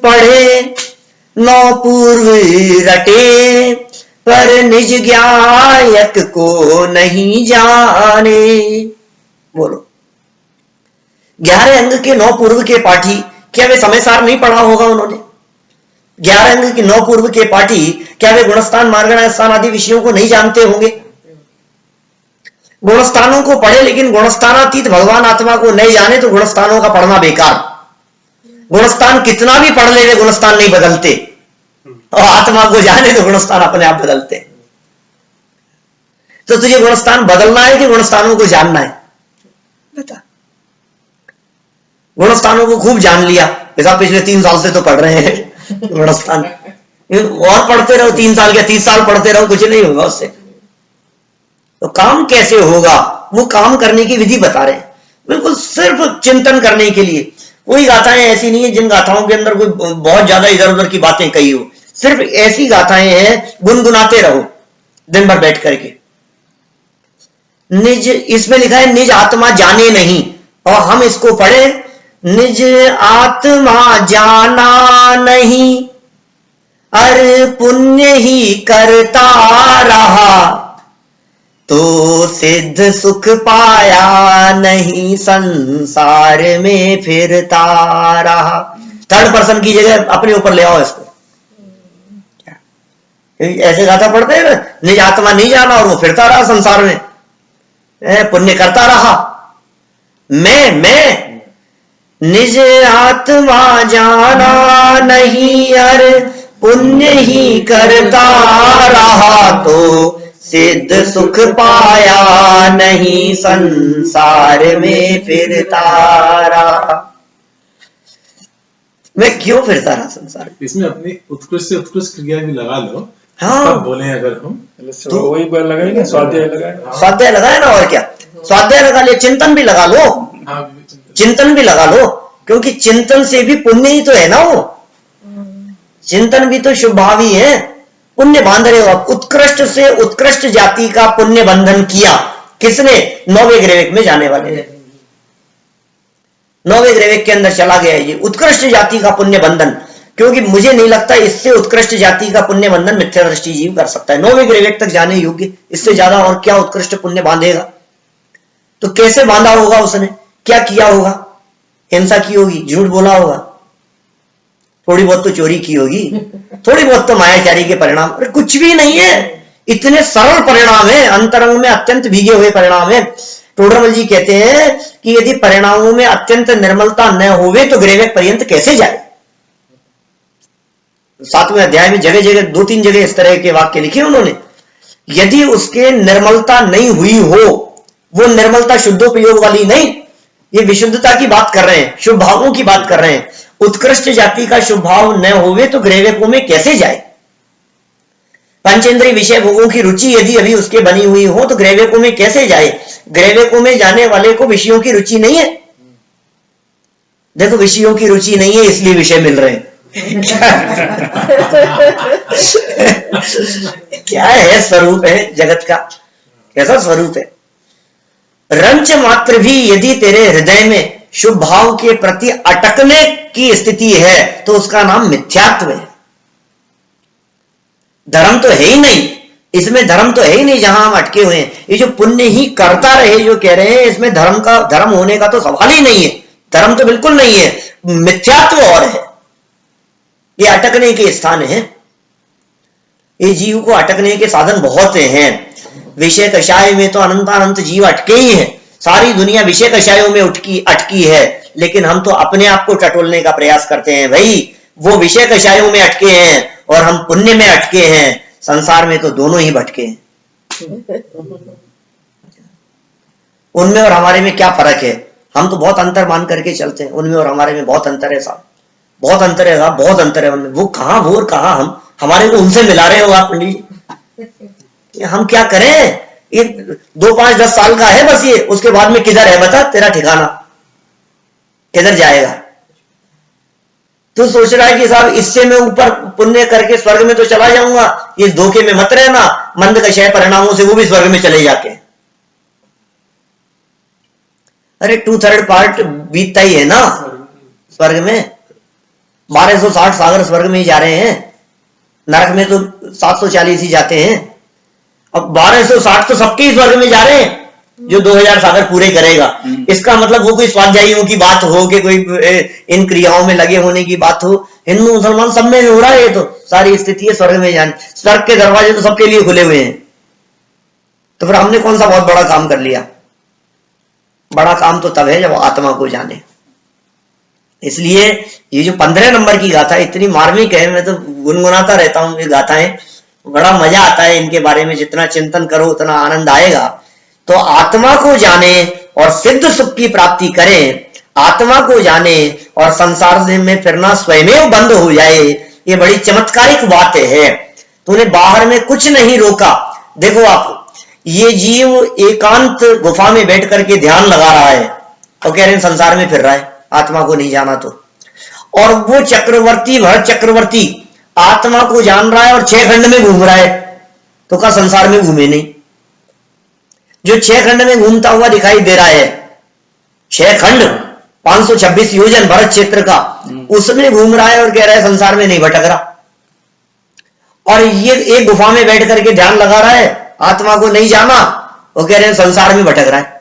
पढ़े 9 पूर्व रटे, पर निज ज्ञायक को नहीं जाने। बोलो, 11 अंग के 9 पूर्व के पाठी, क्या वे समय सार नहीं पढ़ा होगा उन्होंने? 11 अंग के 9 पूर्व के पाठी, क्या वे गुणस्थान मार्गण स्थान आदि विषयों को नहीं जानते होंगे? गुणस्थानों को पढ़े लेकिन गुणस्थानातीत भगवान आत्मा को नहीं जाने तो गुणस्थानों का पढ़ना बेकार। गुणस्थान कितना भी पढ़ ले, वे गुणस्थान नहीं बदलते, और आत्मा को जाने तो गुणस्थान अपने आप बदलते। तो तुझे गुणस्थान बदलना है कि गुणस्थानों को जानना है? बता। गुणस्थानों को खूब जान लिया, जैसा पिछले 3 साल से तो पढ़ रहे हैं गुणस्थान, और पढ़ते रहो 3 साल या 30 साल पढ़ते रहो, कुछ नहीं होगा उससे। तो काम कैसे होगा? वो काम करने की विधि बता रहे हैं, बिल्कुल सिर्फ चिंतन करने के लिए। कोई गाथाएं ऐसी नहीं है जिन गाथाओं के अंदर कोई बहुत ज्यादा इधर उधर की बातें कही हो, सिर्फ ऐसी गाथाएं हैं, गुनगुनाते रहो दिन भर बैठ करके। निज, इसमें लिखा है निज आत्मा जाने नहीं, और हम इसको पढ़े निज आत्मा जाना नहीं, अर पुण्य ही करता रहा, तो सिद्ध सुख पाया नहीं, संसार में फिरता रहा। 3rd पर्सन की जगह अपने ऊपर ले आओ इसको। ऐसे गाथा पढ़ते हैं, निज आत्मा नहीं जाना और वो फिरता रहा संसार में, पुण्य करता रहा। मैं निज आत्मा जाना नहीं, अरे पुण्य ही करता रहा, तो सिद्ध सुख पाया नहीं, संसार में फिरता रहा। मैं क्यों फिरता रहा संसार में? इसमें अपनी उत्कृष्ट से उत्कृष्ट क्रिया भी लगा लो। हाँ, बोले अगर हम तो वही लगाएंगे, स्वाध्याय लगाए, स्वाध्याय लगाए ना, और क्या स्वाध्याय लगा ले, चिंतन भी लगा लो, चिंतन भी लगा लो, क्योंकि चिंतन से भी पुण्य ही तो है ना, वो चिंतन भी तो शुभ भाव ही है, पुण्य बांध रहे हो आप। उत्कृष्ट से उत्कृष्ट जाति का पुण्य बंधन किया किसने? 9वें ग्रेविक में जाने वाले ने। 9वें ग्रेविक के अंदर चला गया ये उत्कृष्ट जाति का पुण्य बंधन, क्योंकि मुझे नहीं लगता इससे उत्कृष्ट जाति का पुण्य बंधन मिथ्या दृष्टि जीव कर सकता है। 9वें ग्रेविक तक जाने योग्य, इससे ज्यादा और क्या उत्कृष्ट पुण्य बांधेगा? तो कैसे बांधा होगा उसने? क्या किया होगा? हिंसा की होगी, झूठ बोला होगा, थोड़ी बहुत तो चोरी की होगी, थोड़ी बहुत तो मायाचारी के परिणाम, अरे कुछ भी नहीं है, इतने सरल परिणाम है, अंतरंग में अत्यंत भीगे हुए परिणाम है। टोडरमल जी कहते हैं कि यदि परिणामों में अत्यंत निर्मलता न होवे तो ग्रेविक पर्यंत कैसे जाए। 7वें अध्याय में जगह जगह 2-3 जगह इस तरह के वाक्य लिखे उन्होंने। यदि उसके निर्मलता नहीं हुई हो, वो निर्मलता शुद्धोपयोग वाली नहीं, ये विशुद्धता की बात कर रहे हैं, शुभ भावों की बात कर रहे हैं। उत्कृष्ट जाति का शुभ भाव न होवे तो ग्रेविकों में कैसे जाए? पंचेंद्रिय विषय भोगों की रुचि यदि अभी उसके बनी हुई हो तो ग्रेविकों में कैसे जाए? ग्रेविकों में जाने वाले को विषयों की रुचि नहीं है। देखो, विषयों की रुचि नहीं है इसलिए विषय मिल रहे हैं। क्या है स्वरूप है जगत का, कैसा स्वरूप है? रंच मात्र भी यदि तेरे हृदय में शुभ भाव के प्रति अटकने की स्थिति है तो उसका नाम मिथ्यात्व है। धर्म तो है ही नहीं, इसमें धर्म तो है ही नहीं जहां हम अटके हुए हैं। ये जो पुण्य ही करता रहे जो कह रहे हैं, इसमें धर्म होने का तो सवाल ही नहीं है। धर्म तो बिल्कुल नहीं है, मिथ्यात्व और है। ये अटकने के स्थान है। ये जीव को अटकने के साधन बहुत हैं। विषय कषाय में तो अनंतानंत जीव अटके ही हैं। सारी दुनिया विषय कषायों में अटकी है, लेकिन हम तो अपने आप को टटोलने का प्रयास करते हैं। भाई, वो विषय कषायों में अटके हैं और हम पुण्य में अटके हैं। संसार में तो दोनों ही भटके हैं। उनमें और हमारे में क्या फर्क है? हम तो बहुत अंतर मान करके चलते हैं। उनमें और हमारे में बहुत अंतर है साहब, बहुत अंतर है साहब, बहुत अंतर है उनमें। वो कहां वो और कहां हम, हमारे को उनसे मिला रहे हो आप पंडित जी। हम क्या करें? ये 2, 5, 10 साल का है बस ये, उसके बाद में किधर है बता तेरा ठिकाना, किधर जाएगा? तू सोच रहा है कि साहब इससे मैं ऊपर पुण्य करके स्वर्ग में तो चला जाऊंगा। ये धोखे में मत रहना, मंद कषाय परिणामों से वो भी स्वर्ग में चले जाके। अरे 2/3 पार्ट बीतता ही है ना स्वर्ग में। 1260 सागर स्वर्ग में ही जा रहे हैं, नरक में तो 740 ही जाते हैं। अब 1260 तो सबके ही स्वर्ग में जा रहे हैं जो 2000 सागर पूरे करेगा। इसका मतलब वो कोई स्वाध्यायियों की बात हो कि कोई इन क्रियाओं में लगे होने की बात हो, हिंदू मुसलमान सब में हो रहा है। ये तो सारी स्थिति है स्वर्ग में जाने, स्वर्ग के दरवाजे तो सबके लिए खुले हुए हैं। तो फिर हमने कौन सा बहुत बड़ा काम कर लिया? बड़ा काम तो तब है जब आत्मा को जाने। इसलिए ये जो 15 नंबर की गाथा इतनी मार्मिक है, मैं तो गुनगुनाता रहता हूं ये गाथाएं, बड़ा मजा आता है इनके बारे में। जितना चिंतन करो उतना आनंद आएगा। तो आत्मा को जाने और सिद्ध सुख की प्राप्ति करें, आत्मा को जाने और संसार में फिरना स्वयं बंद हो जाए, ये बड़ी चमत्कारिक बात है। तूने बाहर में कुछ नहीं रोका। देखो आप, ये जीव एकांत गुफा में बैठ करके ध्यान लगा रहा है और कह रहे हैं संसार में फिर रहा है, आत्मा को नहीं जाना तो। और वो चक्रवर्ती, भरत चक्रवर्ती आत्मा को जान रहा है और 6 खंड में घूम रहा है, तो क्या संसार में घूमे नहीं? जो 6 खंड में घूमता हुआ दिखाई दे रहा है, 6 खंड 526 योजन भरत क्षेत्र का, उसमें घूम रहा है और कह रहा है संसार में नहीं भटक रहा। और ये एक गुफा में बैठ करके ध्यान लगा रहा है, आत्मा को नहीं जाना, वो कह रहे हैं संसार में भटक रहा है।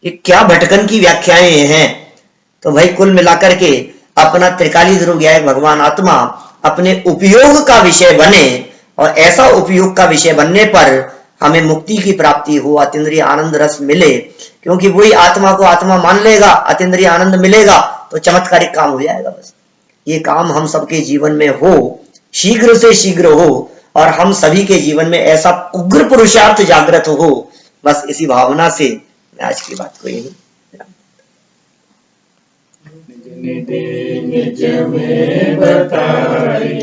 ये क्या भटकन की व्याख्याएं हैं। तो भाई कुल मिलाकर के अपना त्रिकाली ध्रुव ज्ञायक भगवान आत्मा अपने उपयोग का विषय बने, और ऐसा उपयोग का विषय बनने पर हमें मुक्ति की प्राप्ति हो, अतीन्द्रिय आनंद रस मिले। क्योंकि वही आत्मा को आत्मा मान लेगा, अतीन्द्रिय आनंद मिलेगा तो चमत्कारिक काम हो जाएगा। बस ये काम हम सबके जीवन में हो, शीघ्र से शीघ्र हो, और हम सभी के जीवन में ऐसा उग्र पुरुषार्थ जागृत हो। बस इसी भावना से आज की बात को यही निज में बताई।